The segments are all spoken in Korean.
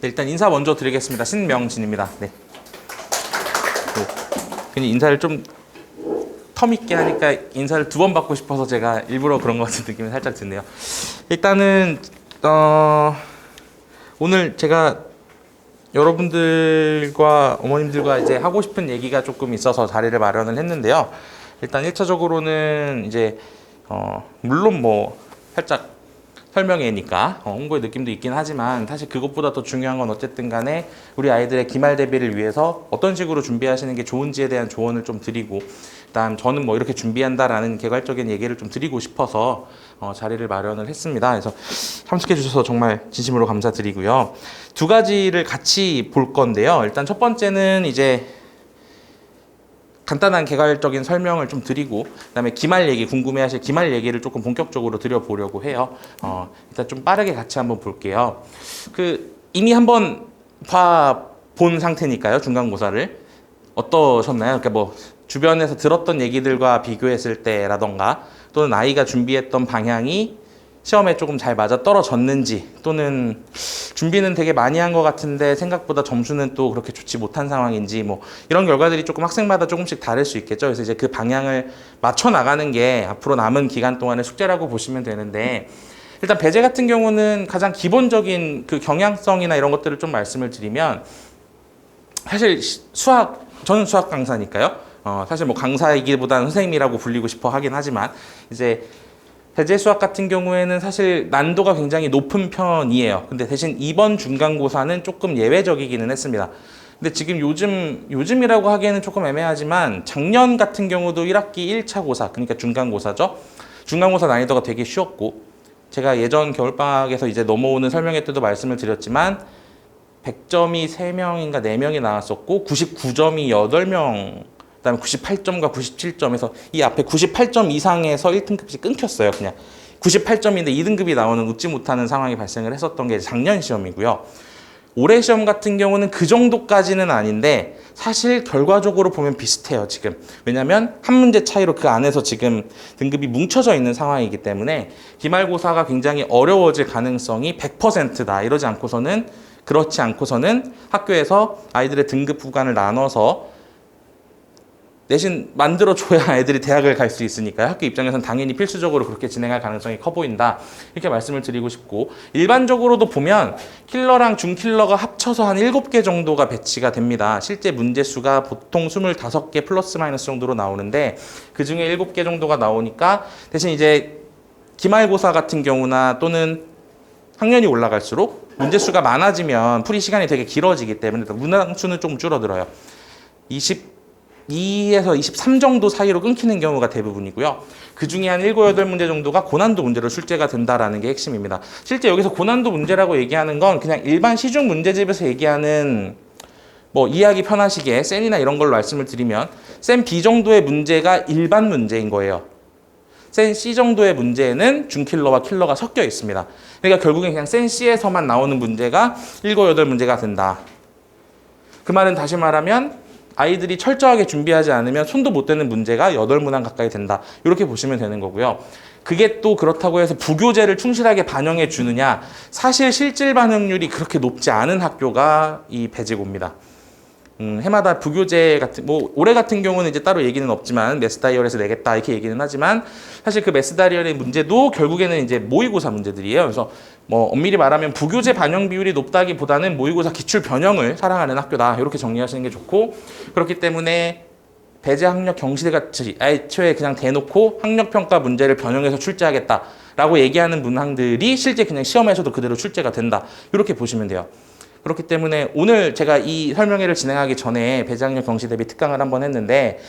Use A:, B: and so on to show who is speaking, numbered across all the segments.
A: 네, 일단 인사 먼저 드리겠습니다. 신명진입니다. 네. 괜히 인사를 좀 텀 있게 하니까 인사를 2번 받고 싶어서 제가 일부러 그런 것 같은 느낌이 살짝 드네요. 일단은 오늘 제가 여러분들과 어머님들과 이제 하고 싶은 얘기가 조금 있어서 자리를 마련을 했는데요. 일단 1차적으로는 이제 물론 뭐 살짝 설명회니까 홍보의 느낌도 있긴 하지만 사실 그것보다 더 중요한 건 어쨌든 간에 우리 아이들의 기말 대비를 위해서 어떤 식으로 준비하시는 게 좋은지에 대한 조언을 좀 드리고, 그다음 저는 뭐 이렇게 준비한다라는 개괄적인 얘기를 좀 드리고 싶어서 자리를 마련을 했습니다. 그래서 참석해 주셔서 정말 진심으로 감사드리고요. 2가지를 같이 볼 건데요. 일단 첫 번째는 이제 간단한 개괄적인 설명을 좀 드리고, 그다음에 기말 얘기, 궁금해하실 기말 얘기를 조금 본격적으로 드려보려고 해요. 일단 좀 빠르게 같이 한번 볼게요. 이미 한번 본 상태니까요. 중간고사를 어떠셨나요? 그러니까 뭐 주변에서 들었던 얘기들과 비교했을 때라던가, 또는 아이가 준비했던 방향이 시험에 조금 잘 맞아 떨어졌는지, 또는 준비는 되게 많이 한 것 같은데 생각보다 점수는 또 그렇게 좋지 못한 상황인지, 뭐 이런 결과들이 조금 학생마다 조금씩 다를 수 있겠죠. 그래서 이제 그 방향을 맞춰 나가는 게 앞으로 남은 기간 동안의 숙제라고 보시면 되는데, 일단 배제 같은 경우는 가장 기본적인 그 경향성이나 이런 것들을 좀 말씀을 드리면, 사실 저는 수학 강사니까요. 사실 뭐 강사이기보다는 선생님이라고 불리고 싶어 하긴 하지만, 이제 배제 수학 같은 경우에는 사실 난도가 굉장히 높은 편이에요. 근데 대신 이번 중간고사는 조금 예외적이기는 했습니다. 근데 지금 요즘이라고 하기에는 조금 애매하지만, 작년 같은 경우도 1학기 1차 고사, 그러니까 중간고사죠. 중간고사 난이도가 되게 쉬웠고, 제가 예전 겨울방학에서 이제 넘어오는 설명회 때도 말씀을 드렸지만 100점이 3명인가 4명이 나왔었고 99점이 8명, 그다음에 98점과 97점에서 이 앞에 98점 이상에서 1등급이 끊겼어요. 그냥 98점인데 2등급이 나오는 웃지 못하는 상황이 발생을 했었던 게 작년 시험이고요. 올해 시험 같은 경우는 그 정도까지는 아닌데 사실 결과적으로 보면 비슷해요, 지금. 왜냐면 한 문제 차이로 그 안에서 지금 등급이 뭉쳐져 있는 상황이기 때문에 기말고사가 굉장히 어려워질 가능성이 100%다. 그렇지 않고서는 학교에서 아이들의 등급 구간을 나눠서 대신 만들어줘야 아이들이 대학을 갈 수 있으니까요. 학교 입장에서는 당연히 필수적으로 그렇게 진행할 가능성이 커 보인다. 이렇게 말씀을 드리고 싶고, 일반적으로도 보면 킬러랑 중킬러가 합쳐서 한 7개 정도가 배치가 됩니다. 실제 문제 수가 보통 25개 플러스 마이너스 정도로 나오는데 그중에 7개 정도가 나오니까, 대신 이제 기말고사 같은 경우나 또는 학년이 올라갈수록 문제 수가 많아지면 풀이 시간이 되게 길어지기 때문에 문항수는 좀 줄어들어요. 22에서 23 정도 사이로 끊기는 경우가 대부분이고요. 그 중에 한 7, 8문제 정도가 고난도 문제로 출제가 된다라는 게 핵심입니다. 실제 여기서 고난도 문제라고 얘기하는 건 그냥 일반 시중 문제집에서 얘기하는, 뭐 이해하기 편하시게 센이나 이런 걸로 말씀을 드리면 센 B 정도의 문제가 일반 문제인 거예요. 센 C 정도의 문제에는 중킬러와 킬러가 섞여 있습니다. 그러니까 결국엔 그냥 센 C에서만 나오는 문제가 7, 8문제가 된다. 그 말은 다시 말하면 아이들이 철저하게 준비하지 않으면 손도 못 대는 문제가 8문항 가까이 된다. 이렇게 보시면 되는 거고요. 그게 또 그렇다고 해서 부교재를 충실하게 반영해 주느냐? 사실 실질 반영률이 그렇게 높지 않은 학교가 이 배제고입니다. 해마다 부교재 같은, 뭐 올해 같은 경우는 이제 따로 얘기는 없지만 메스다이얼에서 내겠다 이렇게 얘기는 하지만, 사실 그 메스다이얼의 문제도 결국에는 이제 모의고사 문제들이에요. 그래서 뭐 엄밀히 말하면 부교재 반영 비율이 높다기보다는 모의고사 기출 변형을 사랑하는 학교다, 이렇게 정리하시는 게 좋고, 그렇기 때문에 배제 학력 경시대 같이 애초에 그냥 대놓고 학력평가 문제를 변형해서 출제하겠다라고 얘기하는 문항들이 실제 그냥 시험에서도 그대로 출제가 된다, 이렇게 보시면 돼요. 그렇기 때문에 오늘 제가 이 설명회를 진행하기 전에 배제학력 경시 대비 특강을 한번 했는데,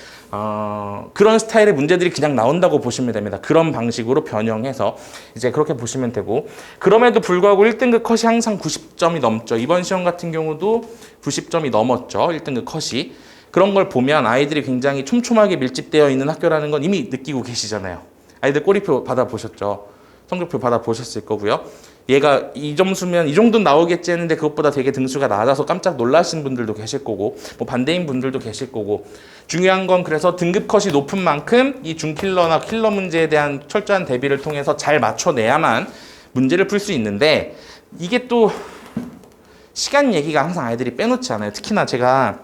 A: 그런 스타일의 문제들이 그냥 나온다고 보시면 됩니다. 그런 방식으로 변형해서 이제 그렇게 보시면 되고, 그럼에도 불구하고 1등급 컷이 항상 90점이 넘죠. 이번 시험 같은 경우도 90점이 넘었죠. 1등급 컷이. 그런 걸 보면 아이들이 굉장히 촘촘하게 밀집되어 있는 학교라는 건 이미 느끼고 계시잖아요. 아이들 꼬리표 받아보셨죠. 성적표 받아보셨을 거고요. 얘가 이 점수면 이 정도는 나오겠지 했는데 그것보다 되게 등수가 낮아서 깜짝 놀라신 분들도 계실 거고, 뭐 반대인 분들도 계실 거고, 중요한 건 그래서 등급 컷이 높은 만큼 이 중킬러나 킬러 문제에 대한 철저한 대비를 통해서 잘 맞춰내야만 문제를 풀 수 있는데, 이게 또 시간 얘기가 항상 아이들이 빼놓지 않아요. 특히나 제가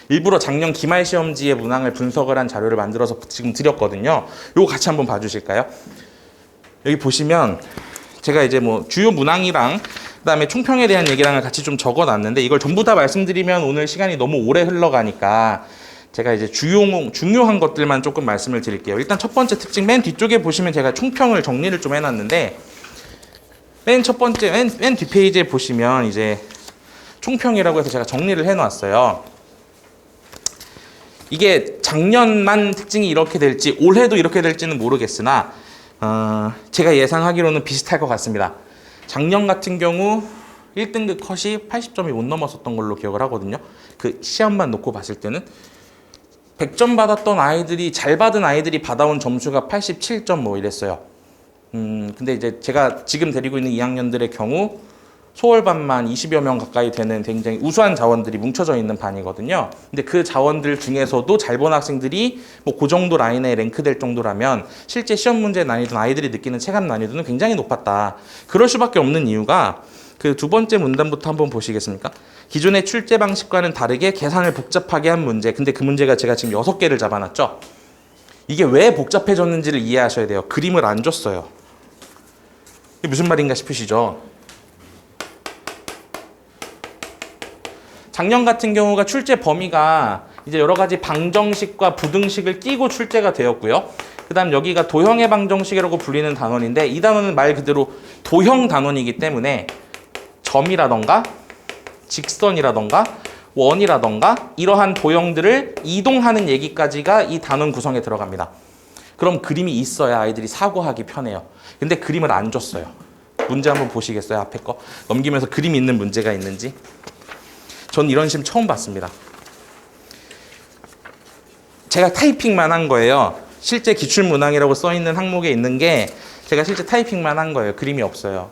A: 일부러 작년 기말 시험지의 문항을 분석을 한 자료를 만들어서 지금 드렸거든요. 요거 같이 한번 봐주실까요? 여기 보시면 제가 이제 뭐 주요 문항이랑 그다음에 총평에 대한 얘기랑을 같이 좀 적어놨는데 이걸 전부 다 말씀드리면 오늘 시간이 너무 오래 흘러가니까 제가 이제 중요한 것들만 조금 말씀을 드릴게요. 일단 첫 번째 특징 맨 뒤쪽에 보시면 제가 총평을 정리를 좀 해놨는데 맨 첫 번째 맨 뒷페이지에 보시면 이제 총평이라고 해서 제가 정리를 해놨어요. 이게 작년만 특징이 이렇게 될지 올해도 이렇게 될지는 모르겠으나 제가 예상하기로는 비슷할 것 같습니다. 작년 같은 경우 1등급 컷이 80점이 못 넘었었던 걸로 기억을 하거든요. 그 시험만 놓고 봤을 때는 100점 받았던 아이들이 잘 받은 아이들이 받아온 점수가 87점 뭐 이랬어요. 근데 이제 제가 지금 데리고 있는 2학년들의 경우 소월반만 20여 명 가까이 되는 굉장히 우수한 자원들이 뭉쳐져 있는 반이거든요. 근데 그 자원들 중에서도 잘 본 학생들이 뭐 그 정도 라인에 랭크될 정도라면 실제 시험 문제 난이도는 아이들이 느끼는 체감 난이도는 굉장히 높았다. 그럴 수밖에 없는 이유가 그 두 번째 문단부터 한번 보시겠습니까? 기존의 출제 방식과는 다르게 계산을 복잡하게 한 문제. 근데 그 문제가 제가 지금 6개를 잡아놨죠. 이게 왜 복잡해졌는지를 이해하셔야 돼요. 그림을 안 줬어요. 이게 무슨 말인가 싶으시죠? 작년 같은 경우가 출제 범위가 이제 여러 가지 방정식과 부등식을 끼고 출제가 되었고요. 그 다음 여기가 도형의 방정식이라고 불리는 단원인데 이 단원은 말 그대로 도형 단원이기 때문에 점이라던가 직선이라던가 원이라던가 이러한 도형들을 이동하는 얘기까지가 이 단원 구성에 들어갑니다. 그럼 그림이 있어야 아이들이 사고하기 편해요. 근데 그림을 안 줬어요. 문제 한번 보시겠어요? 앞에 거 넘기면서 그림이 있는 문제가 있는지. 전 이런 심 처음 봤습니다. 제가 타이핑만 한 거예요. 실제 기출문항이라고 써있는 항목에 있는 게 제가 실제 타이핑만 한 거예요. 그림이 없어요.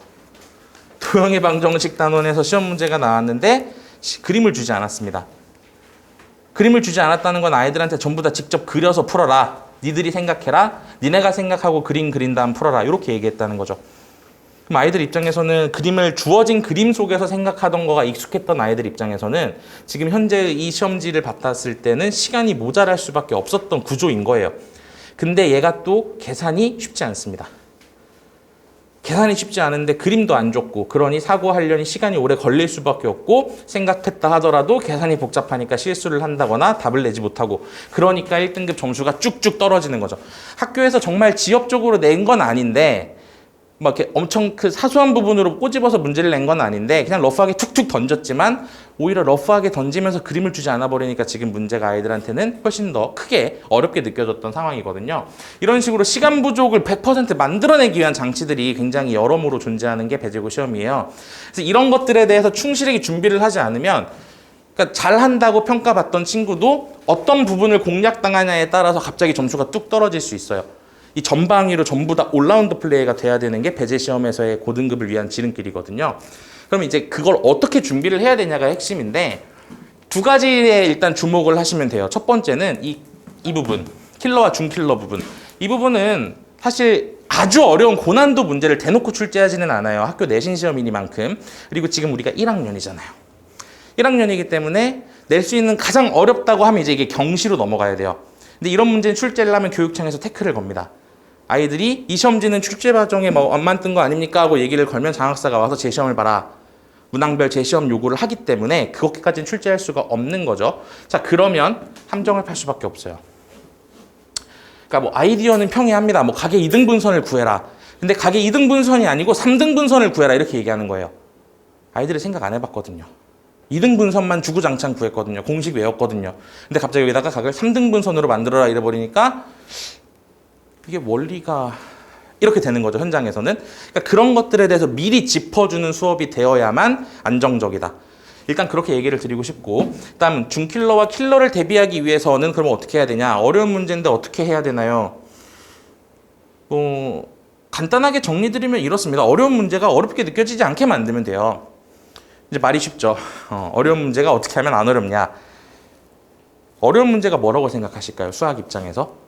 A: 도형의 방정식 단원에서 시험 문제가 나왔는데 그림을 주지 않았습니다. 그림을 주지 않았다는 건 아이들한테 전부 다 직접 그려서 풀어라. 니들이 생각해라. 니네가 생각하고 그린 다음 풀어라. 이렇게 얘기했다는 거죠. 그럼 아이들 입장에서는 그림을 주어진 그림 속에서 생각하던 거가 익숙했던 아이들 입장에서는 지금 현재 이 시험지를 봤을 때는 시간이 모자랄 수밖에 없었던 구조인 거예요. 근데 얘가 또 계산이 쉽지 않습니다. 계산이 쉽지 않은데 그림도 안 줬고 그러니 사고하려니 시간이 오래 걸릴 수밖에 없고 생각했다 하더라도 계산이 복잡하니까 실수를 한다거나 답을 내지 못하고 그러니까 1등급 점수가 쭉쭉 떨어지는 거죠. 학교에서 정말 지엽적으로 낸 건 아닌데 막 이렇게 엄청 그 사소한 부분으로 꼬집어서 문제를 낸 건 아닌데 그냥 러프하게 툭툭 던졌지만 오히려 러프하게 던지면서 그림을 주지 않아 버리니까 지금 문제가 아이들한테는 훨씬 더 크게 어렵게 느껴졌던 상황이거든요. 이런 식으로 시간 부족을 100% 만들어내기 위한 장치들이 굉장히 여러모로 존재하는 게 배제고 시험이에요. 그래서 이런 것들에 대해서 충실하게 준비를 하지 않으면 그러니까 잘한다고 평가받던 친구도 어떤 부분을 공략당하냐에 따라서 갑자기 점수가 뚝 떨어질 수 있어요. 이 전방위로 전부 다 올라운드 플레이가 돼야 되는 게 배제 시험에서의 고등급을 위한 지름길이거든요. 그럼 이제 그걸 어떻게 준비를 해야 되냐가 핵심인데 두 가지에 일단 주목을 하시면 돼요. 첫 번째는 이 부분, 킬러와 중킬러 부분. 이 부분은 사실 아주 어려운 고난도 문제를 대놓고 출제하지는 않아요. 학교 내신 시험이니만큼. 그리고 지금 우리가 1학년이잖아요. 1학년이기 때문에 낼 수 있는 가장 어렵다고 하면 이제 이게 경시로 넘어가야 돼요. 근데 이런 문제는 출제를 하면 교육청에서 태클을 겁니다. 아이들이 이 시험지는 출제 과정에 뭐 안 만든 거 아닙니까? 하고 얘기를 걸면 장학사가 와서 제시험을 봐라. 문항별 제시험 요구를 하기 때문에 그렇게까지는 출제할 수가 없는 거죠. 자, 그러면 함정을 팔 수밖에 없어요. 그러니까 뭐 아이디어는 평이합니다. 뭐 가계 2등분선을 구해라. 근데 가계 2등분선이 아니고 3등분선을 구해라. 이렇게 얘기하는 거예요. 아이들이 생각 안 해봤거든요. 2등분선만 주구장창 구했거든요. 공식 외웠거든요. 근데 갑자기 여기다가 각을 3등분선으로 만들어라 이래버리니까 이게 원리가 이렇게 되는 거죠. 현장에서는. 그러니까 그런 것들에 대해서 미리 짚어주는 수업이 되어야만 안정적이다. 일단 그렇게 얘기를 드리고 싶고, 다음 중킬러와 킬러를 대비하기 위해서는 그러면 어떻게 해야 되냐? 어려운 문제인데 어떻게 해야 되나요? 간단하게 정리드리면 이렇습니다. 어려운 문제가 어렵게 느껴지지 않게 만들면 돼요. 이제 말이 쉽죠. 어려운 문제가 어떻게 하면 안 어렵냐? 어려운 문제가 뭐라고 생각하실까요? 수학 입장에서?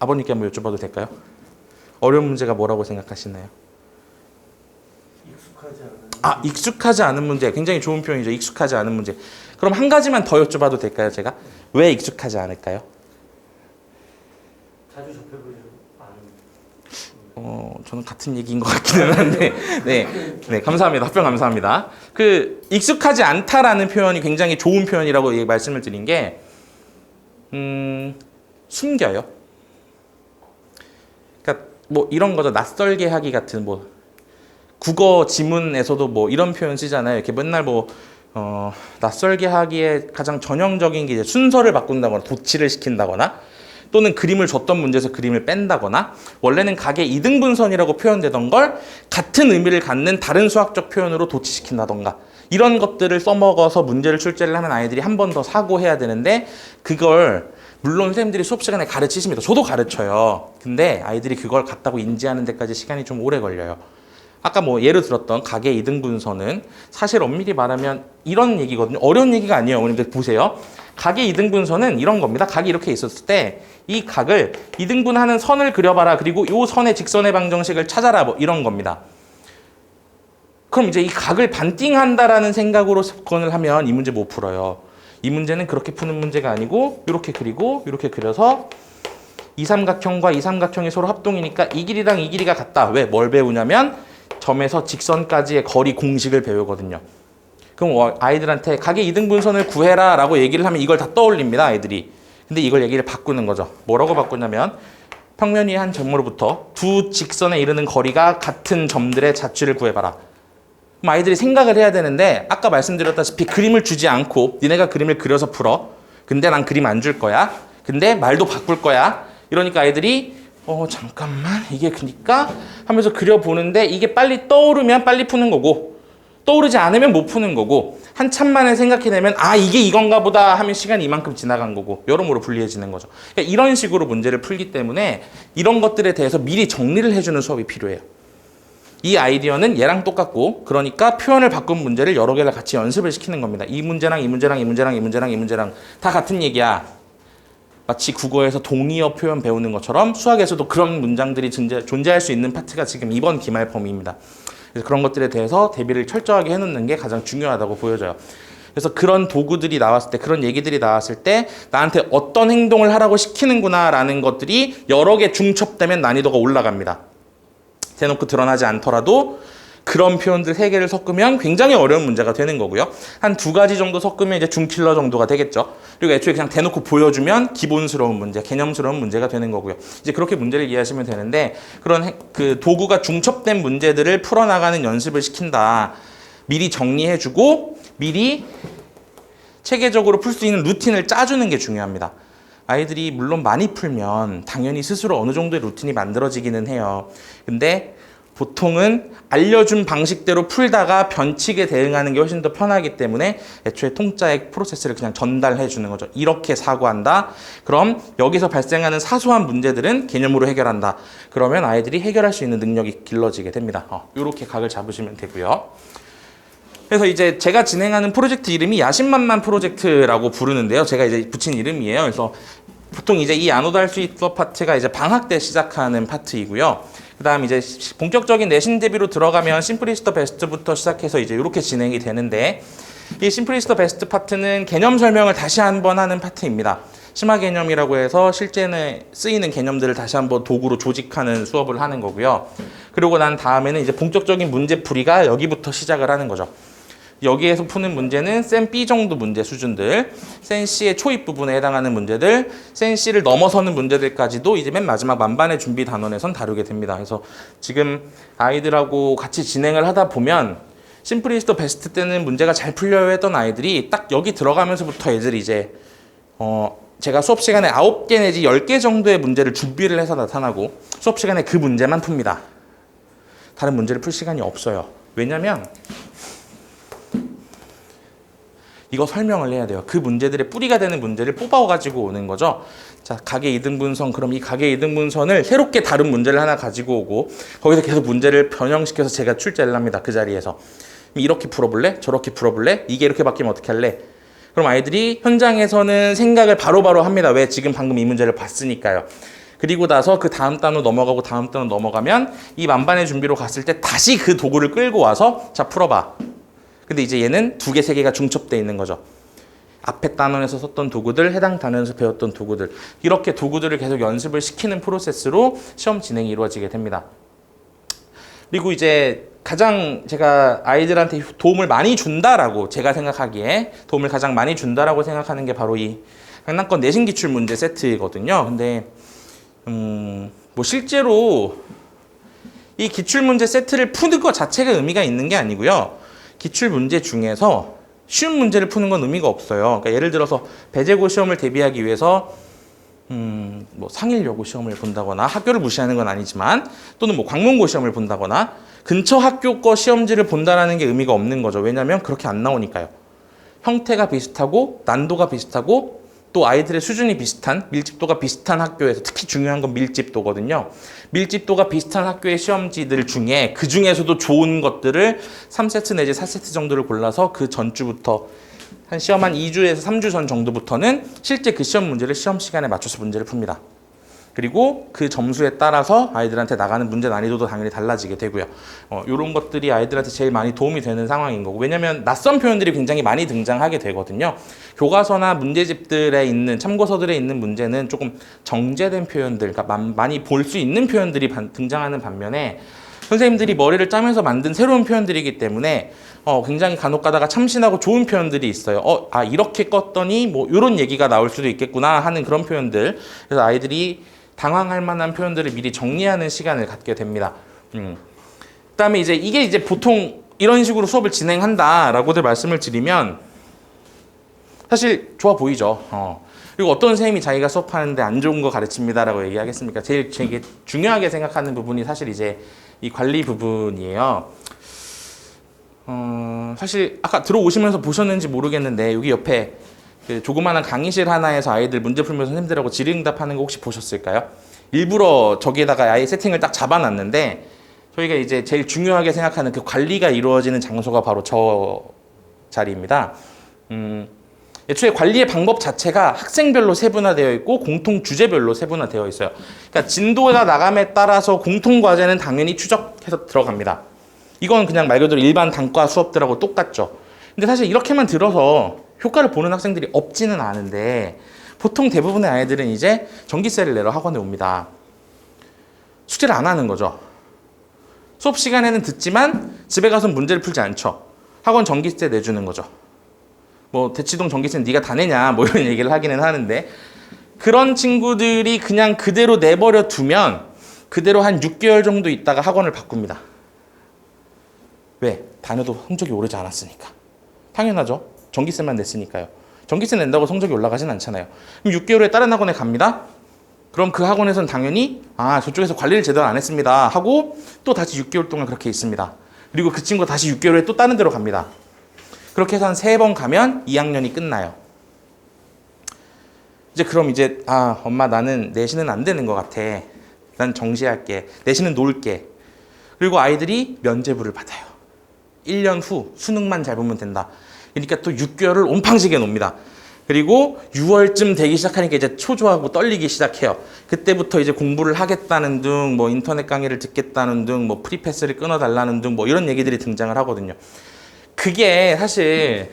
A: 아버님께 한번 여쭤봐도 될까요? 어려운 문제가 뭐라고 생각하시나요?
B: 익숙하지 않은
A: 아, 익숙하지 않은 문제. 굉장히 좋은 표현이죠. 익숙하지 않은 문제. 그럼 한 가지만 더 여쭤봐도 될까요, 제가? 왜 익숙하지 않을까요?
B: 자주 접해보지 않은.
A: 저는 같은 얘기인 것 같기는 한데, 네, 감사합니다. 답변 감사합니다. 그 익숙하지 않다라는 표현이 굉장히 좋은 표현이라고 말씀을 드린 게, 숨겨요. 그러니까 뭐 이런 거죠. 낯설게 하기 같은 뭐 국어 지문에서도 뭐 이런 표현 쓰잖아요. 이렇게 맨날 뭐 낯설게 하기에 가장 전형적인 게 이제 순서를 바꾼다거나 도치를 시킨다거나. 또는 그림을 줬던 문제에서 그림을 뺀다거나 원래는 각의 이등분선이라고 표현되던 걸 같은 의미를 갖는 다른 수학적 표현으로 도치시킨다던가 이런 것들을 써먹어서 문제를 출제를 하면 아이들이 한 번 더 사고해야 되는데 그걸 물론 선생님들이 수업 시간에 가르치십니다. 저도 가르쳐요. 근데 아이들이 그걸 갖다고 인지하는 데까지 시간이 좀 오래 걸려요. 아까 뭐 예를 들었던 각의 이등분선은 사실 엄밀히 말하면 이런 얘기거든요. 어려운 얘기가 아니에요. 어머님들 보세요. 각의 이등분선은 이런 겁니다. 각이 이렇게 있었을 때 이 각을 이등분하는 선을 그려봐라. 그리고 이 선의 직선의 방정식을 찾아라. 뭐 이런 겁니다. 그럼 이제 이 각을 반띵한다라는 생각으로 접근을 하면 이 문제 못 풀어요. 이 문제는 그렇게 푸는 문제가 아니고 이렇게 그리고 이렇게 그려서 이삼각형과 이삼각형이 서로 합동이니까 이 길이랑 이 길이가 같다. 왜? 뭘 배우냐면 점에서 직선까지의 거리 공식을 배우거든요. 그럼 아이들한테 각의 이등분선을 구해라 라고 얘기를 하면 이걸 다 떠올립니다. 아이들이. 근데 이걸 얘기를 바꾸는 거죠. 뭐라고 바꾸냐면 평면 위의 한 점으로부터 두 직선에 이르는 거리가 같은 점들의 자취를 구해봐라. 그럼 아이들이 생각을 해야 되는데 아까 말씀드렸다시피 그림을 주지 않고 니네가 그림을 그려서 풀어. 근데 난 그림 안 줄 거야. 근데 말도 바꿀 거야. 이러니까 아이들이 잠깐만 이게 그니까 하면서 그려보는데 이게 빨리 떠오르면 빨리 푸는 거고 떠오르지 않으면 못 푸는 거고 한참 만에 생각해내면 아 이게 이건가 보다 하면 시간이 이만큼 지나간 거고 여러모로 불리해지는 거죠. 그러니까 이런 식으로 문제를 풀기 때문에 이런 것들에 대해서 미리 정리를 해주는 수업이 필요해요. 이 아이디어는 얘랑 똑같고 그러니까 표현을 바꾼 문제를 여러 개를 같이 연습을 시키는 겁니다. 이 문제랑 이 문제랑 이 문제랑 이 문제랑 이 문제랑 다 같은 얘기야. 마치 국어에서 동의어 표현 배우는 것처럼 수학에서도 그런 문장들이 존재할 수 있는 파트가 지금 이번 기말 범위입니다. 그래서 그런 것들에 대해서 대비를 철저하게 해놓는 게 가장 중요하다고 보여져요. 그래서 그런 도구들이 나왔을 때, 그런 얘기들이 나왔을 때 나한테 어떤 행동을 하라고 시키는구나 라는 것들이 여러 개 중첩되면 난이도가 올라갑니다. 대놓고 드러나지 않더라도 그런 표현들 3개를 섞으면 굉장히 어려운 문제가 되는 거고요. 한 2가지 정도 섞으면 이제 중킬러 정도가 되겠죠. 그리고 애초에 그냥 대놓고 보여주면 기본스러운 문제, 개념스러운 문제가 되는 거고요. 이제 그렇게 문제를 이해하시면 되는데 그런 그 도구가 중첩된 문제들을 풀어나가는 연습을 시킨다. 미리 정리해주고 미리 체계적으로 풀 수 있는 루틴을 짜주는 게 중요합니다. 아이들이 물론 많이 풀면 당연히 스스로 어느 정도의 루틴이 만들어지기는 해요. 근데 보통은 알려준 방식대로 풀다가 변칙에 대응하는 게 훨씬 더 편하기 때문에 애초에 통짜의 프로세스를 그냥 전달해 주는 거죠. 이렇게 사고한다. 그럼 여기서 발생하는 사소한 문제들은 개념으로 해결한다. 그러면 아이들이 해결할 수 있는 능력이 길러지게 됩니다. 이렇게 각을 잡으시면 되고요. 그래서 이제 제가 진행하는 프로젝트 이름이 야심만만 프로젝트라고 부르는데요. 제가 이제 붙인 이름이에요. 그래서 보통 이제 이 안오다 할 수 있어 파트가 이제 방학 때 시작하는 파트이고요. 그 다음 이제 본격적인 내신 대비로 들어가면 심플리스트 더 베스트부터 시작해서 이제 이렇게 진행이 되는데 이 심플리스트 더 베스트 파트는 개념 설명을 다시 한번 하는 파트입니다. 심화 개념이라고 해서 실제는 쓰이는 개념들을 다시 한번 도구로 조직하는 수업을 하는 거고요. 그리고 난 다음에는 이제 본격적인 문제풀이가 여기부터 시작을 하는 거죠. 여기에서 푸는 문제는 센 B 정도 문제 수준들, 센 C의 초입 부분에 해당하는 문제들, 센 C를 넘어서는 문제들까지도 이제 맨 마지막 만반의 준비 단원에선 다루게 됩니다. 그래서 지금 아이들하고 같이 진행을 하다 보면 심플리스트 베스트 때는 문제가 잘 풀려야 했던 아이들이 딱 여기 들어가면서부터 애들이 이제 제가 수업 시간에 9개 내지 10개 정도의 문제를 준비를 해서 나타나고 수업 시간에 그 문제만 풉니다. 다른 문제를 풀 시간이 없어요. 왜냐면 이거 설명을 해야 돼요. 그 문제들의 뿌리가 되는 문제를 뽑아가지고 오는 거죠. 자, 각의 이등분선, 그럼 이 각의 이등분선을 새롭게 다른 문제를 하나 가지고 오고 거기서 계속 문제를 변형시켜서 제가 출제를 합니다. 그 자리에서. 이렇게 풀어볼래? 저렇게 풀어볼래? 이게 이렇게 바뀌면 어떻게 할래? 그럼 아이들이 현장에서는 생각을 바로바로 합니다. 왜? 지금 방금 이 문제를 봤으니까요. 그리고 나서 그 다음 단원 넘어가고 다음 단원 넘어가면 이 만반의 준비로 갔을 때 다시 그 도구를 끌고 와서 자 풀어봐. 근데 이제 얘는 2개, 3개가 중첩되어 있는 거죠. 앞에 단원에서 썼던 도구들, 해당 단원에서 배웠던 도구들, 이렇게 도구들을 계속 연습을 시키는 프로세스로 시험 진행이 이루어지게 됩니다. 그리고 이제 가장 제가 아이들한테 도움을 많이 준다라고 제가 생각하기에 도움을 가장 많이 준다라고 생각하는 게 바로 이 강남권 내신 기출 문제 세트거든요. 근데 뭐 실제로 이 기출 문제 세트를 푸는 것 자체가 의미가 있는 게 아니고요. 기출 문제 중에서 쉬운 문제를 푸는 건 의미가 없어요. 그러니까 예를 들어서 배재고 시험을 대비하기 위해서 뭐 상일여고 시험을 본다거나 학교를 무시하는 건 아니지만 또는 뭐 광문고 시험을 본다거나 근처 학교 거 시험지를 본다라는 게 의미가 없는 거죠. 왜냐하면 그렇게 안 나오니까요. 형태가 비슷하고 난도가 비슷하고 또 아이들의 수준이 비슷한 밀집도가 비슷한 학교에서 특히 중요한 건 밀집도거든요. 밀집도가 비슷한 학교의 시험지들 중에 그 중에서도 좋은 것들을 3세트 내지 4세트 정도를 골라서 그 전주부터 한 시험 한 2주에서 3주 전 정도부터는 실제 그 시험 문제를 시험 시간에 맞춰서 문제를 풉니다. 그리고 그 점수에 따라서 아이들한테 나가는 문제 난이도도 당연히 달라지게 되고요. 이런 것들이 아이들한테 제일 많이 도움이 되는 상황인 거고, 왜냐하면 낯선 표현들이 굉장히 많이 등장하게 되거든요. 교과서나 문제집들에 있는 참고서들에 있는 문제는 조금 정제된 표현들, 그러니까 많이 볼 수 있는 표현들이 등장하는 반면에 선생님들이 머리를 짜면서 만든 새로운 표현들이기 때문에 굉장히 간혹 가다가 참신하고 좋은 표현들이 있어요. 이렇게 껐더니 뭐 이런 얘기가 나올 수도 있겠구나 하는 그런 표현들. 그래서 아이들이 당황할 만한 표현들을 미리 정리하는 시간을 갖게 됩니다. 그다음에 이게 이제 보통 이런 식으로 수업을 진행한다라고들 말씀을 드리면 사실 좋아 보이죠. 그리고 어떤 선생님이 자기가 수업하는데 안 좋은 거 가르칩니다라고 얘기하겠습니까? 제일 되게 중요하게 생각하는 부분이 사실 이제 이 관리 부분이에요. 사실 아까 들어오시면서 보셨는지 모르겠는데 여기 옆에 그 조그마한 강의실 하나에서 아이들 문제 풀면서 선생님들하고 질의응답하는 거 혹시 보셨을까요? 일부러 저기에다가 아예 세팅을 딱 잡아놨는데 저희가 이제 제일 중요하게 생각하는 그 관리가 이루어지는 장소가 바로 저 자리입니다. 애초에 관리의 방법 자체가 학생별로 세분화되어 있고 공통 주제별로 세분화되어 있어요. 그러니까 진도가 나감에 따라서 공통 과제는 당연히 추적해서 들어갑니다. 이건 그냥 말 그대로 일반 단과 수업들하고 똑같죠. 근데 사실 이렇게만 들어서 효과를 보는 학생들이 없지는 않은데 보통 대부분의 아이들은 이제 전기세를 내러 학원에 옵니다. 숙제를 안 하는 거죠. 수업 시간에는 듣지만 집에 가서 문제를 풀지 않죠. 학원 전기세 내주는 거죠. 뭐 대치동 전기세는 네가 다 내냐 뭐 이런 얘기를 하기는 하는데 그런 친구들이 그냥 그대로 내버려 두면 그대로 한 6개월 정도 있다가 학원을 바꿉니다. 왜? 다녀도 성적이 오르지 않았으니까. 당연하죠. 전기세만 냈으니까요. 전기세 낸다고 성적이 올라가진 않잖아요. 그럼 6개월 후에 다른 학원에 갑니다. 그럼 그 학원에서는 당연히 저쪽에서 관리를 제대로 안 했습니다 하고 또 다시 6개월 동안 그렇게 있습니다. 그리고 그 친구가 다시 6개월 후에 또 다른 데로 갑니다. 그렇게 해서 한 3번 가면 2학년이 끝나요. 그럼 엄마 나는 내신은 안 되는 것 같아. 난 정시할게. 내신은 놀게. 그리고 아이들이 면제부를 받아요. 1년 후 수능만 잘 보면 된다. 그러니까 또 6개월을 온팡지게 놉니다. 그리고 6월쯤 되기 시작하니까 이제 초조하고 떨리기 시작해요. 그때부터 이제 공부를 하겠다는 등, 뭐 인터넷 강의를 듣겠다는 등, 뭐 프리패스를 끊어달라는 등, 뭐 이런 얘기들이 등장을 하거든요. 그게 사실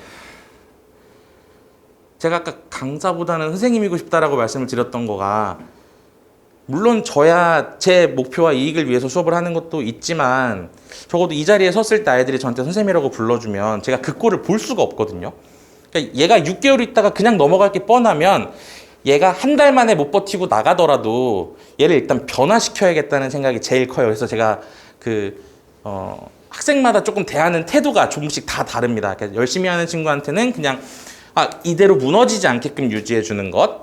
A: 제가 아까 강사보다는 선생님이고 싶다라고 말씀을 드렸던 거가 물론 저야 제 목표와 이익을 위해서 수업을 하는 것도 있지만 적어도 이 자리에 섰을 때 아이들이 저한테 선생님이라고 불러주면 제가 그 꼴을 볼 수가 없거든요. 그러니까 얘가 6개월 있다가 그냥 넘어갈 게 뻔하면 얘가 한 달 만에 못 버티고 나가더라도 얘를 일단 변화시켜야겠다는 생각이 제일 커요. 그래서 제가 학생마다 조금 대하는 태도가 조금씩 다 다릅니다. 그러니까 열심히 하는 친구한테는 그냥 이대로 무너지지 않게끔 유지해 주는 것.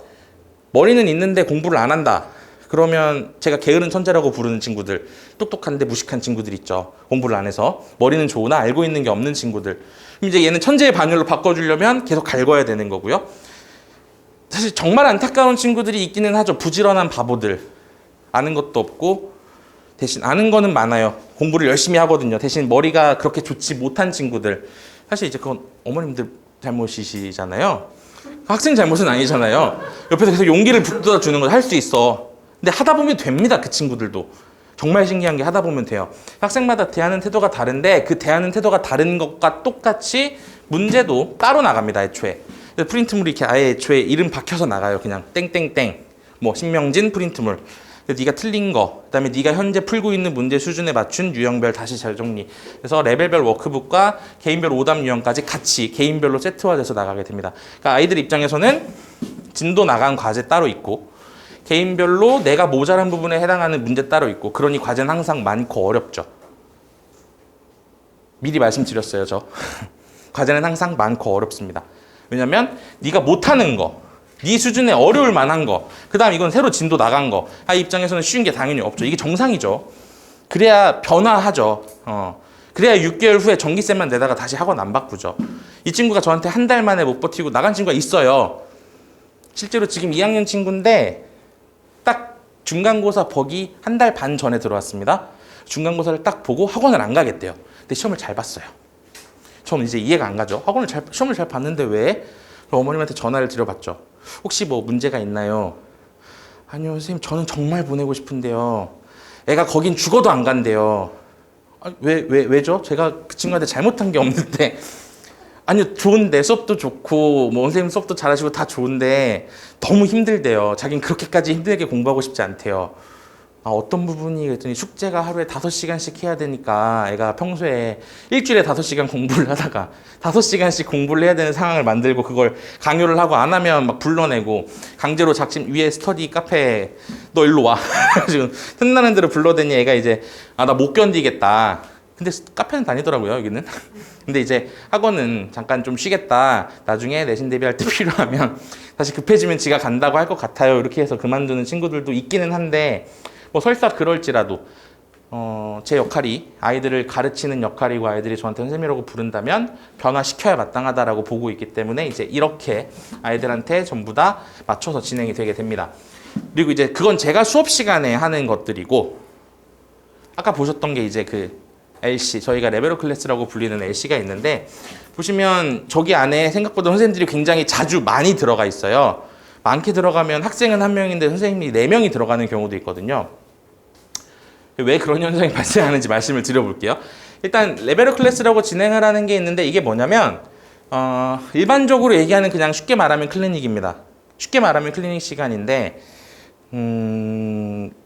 A: 머리는 있는데 공부를 안 한다. 그러면 제가 게으른 천재라고 부르는 친구들, 똑똑한데 무식한 친구들 있죠. 공부를 안 해서 머리는 좋으나 알고 있는 게 없는 친구들. 그럼 이제 얘는 천재의 반열로 바꿔주려면 계속 갈궈야 되는 거고요. 사실 정말 안타까운 친구들이 있기는 하죠. 부지런한 바보들. 아는 것도 없고 대신 아는 거는 많아요. 공부를 열심히 하거든요. 대신 머리가 그렇게 좋지 못한 친구들. 사실 이제 그건 어머님들 잘못이시잖아요. 학생 잘못은 아니잖아요. 옆에서 계속 용기를 북돋아 주는 걸 할 수 있어. 근데 하다 보면 됩니다. 그 친구들도. 정말 신기한 게 하다 보면 돼요. 학생마다 대하는 태도가 다른데 그 대하는 태도가 다른 것과 똑같이 문제도 따로 나갑니다. 애초에. 프린트물이 이렇게 아예 애초에 이름 박혀서 나가요. 그냥 땡땡땡. 뭐 신명진 프린트물. 네가 틀린 거, 그다음에 네가 현재 풀고 있는 문제 수준에 맞춘 유형별 다시 재정리. 그래서 레벨별 워크북과 개인별 오답 유형까지 같이 개인별로 세트화돼서 나가게 됩니다. 그러니까 아이들 입장에서는 진도 나간 과제 따로 있고 개인별로 내가 모자란 부분에 해당하는 문제 따로 있고 그러니 과제는 항상 많고 어렵죠. 미리 말씀드렸어요, 저. 과제는 항상 많고 어렵습니다. 왜냐면 네가 못하는 거, 네 수준에 어려울 만한 거, 그 다음 이건 새로 진도 나간 거, 입장에서는 쉬운 게 당연히 없죠. 이게 정상이죠. 그래야 변화하죠. 그래야 6개월 후에 전기세만 내다가 다시 학원 안 바꾸죠. 이 친구가 저한테 한 달 만에 못 버티고 나간 친구가 있어요. 실제로 지금 2학년 친구인데 딱 중간고사 보기 한 달 반 전에 들어왔습니다. 중간고사를 딱 보고 학원을 안 가겠대요. 근데 시험을 잘 봤어요. 저는 이제 이해가 안 가죠. 시험을 잘 봤는데 왜? 어머님한테 전화를 드려봤죠. 혹시 뭐 문제가 있나요? 아니요, 선생님, 저는 정말 보내고 싶은데요. 애가 거긴 죽어도 안 간대요. 왜죠? 제가 그 친구한테 잘못한 게 없는데. 아니요, 좋은데, 수업도 좋고, 뭐, 선생님 수업도 잘하시고 다 좋은데, 너무 힘들대요. 자긴 그렇게까지 힘들게 공부하고 싶지 않대요. 어떤 부분이 그랬더니 숙제가 하루에 5시간씩 해야 되니까 애가 평소에 일주일에 5시간 공부를 하다가 5시간씩 공부를 해야 되는 상황을 만들고 그걸 강요를 하고 안 하면 막 불러내고 강제로 작심 위에 스터디 카페 너 일로 와. 지금 틈나는 대로 불러대니 애가 이제 나 못 견디겠다. 근데 카페는 다니더라고요, 여기는. 근데 이제 학원은 잠깐 좀 쉬겠다. 나중에 내신 대비할 때 필요하면 다시 급해지면 지가 간다고 할 것 같아요. 이렇게 해서 그만두는 친구들도 있기는 한데 뭐 설사 그럴지라도 제 역할이 아이들을 가르치는 역할이고 아이들이 저한테 선생님이라고 부른다면 변화시켜야 마땅하다라고 보고 있기 때문에 이제 이렇게 아이들한테 전부 다 맞춰서 진행이 되게 됩니다. 그리고 이제 그건 제가 수업 시간에 하는 것들이고 아까 보셨던 게 이제 그 LC, 저희가 레벨업 클래스라고 불리는 LC가 있는데 보시면 저기 안에 생각보다 선생님들이 굉장히 자주 많이 들어가 있어요. 많게 들어가면 학생은 1명인데 선생님이 4명이 들어가는 경우도 있거든요. 왜 그런 현상이 발생하는지 말씀을 드려볼게요. 일단 레벨업 클래스라고 진행을 하는 게 있는데 이게 뭐냐면 일반적으로 얘기하는 그냥 쉽게 말하면 클리닉입니다. 쉽게 말하면 클리닉 시간인데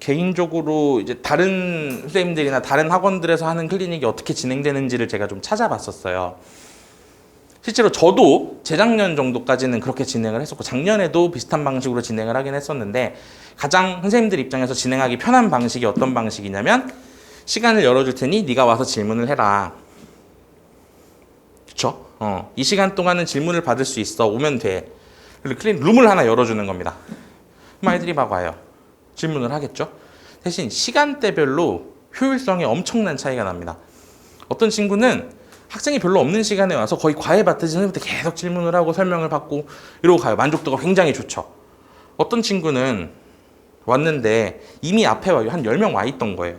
A: 개인적으로 이제 다른 선생님들이나 다른 학원들에서 하는 클리닉이 어떻게 진행되는지를 제가 좀 찾아봤었어요. 실제로 저도 재작년 정도까지는 그렇게 진행을 했었고 작년에도 비슷한 방식으로 진행을 하긴 했었는데 가장 선생님들 입장에서 진행하기 편한 방식이 어떤 방식이냐면 시간을 열어줄 테니 네가 와서 질문을 해라. 그쵸? 이 시간 동안은 질문을 받을 수 있어. 오면 돼. 그리고 클린 룸을 하나 열어주는 겁니다. 그럼 아이들이 막 와요. 질문을 하겠죠? 대신 시간대별로 효율성에 엄청난 차이가 납니다. 어떤 친구는 학생이 별로 없는 시간에 와서 거의 과외 받듯이 선생님한테 계속 질문을 하고 설명을 받고 이러고 가요. 만족도가 굉장히 좋죠. 어떤 친구는 왔는데 이미 앞에 한 10명 와 있던 거예요.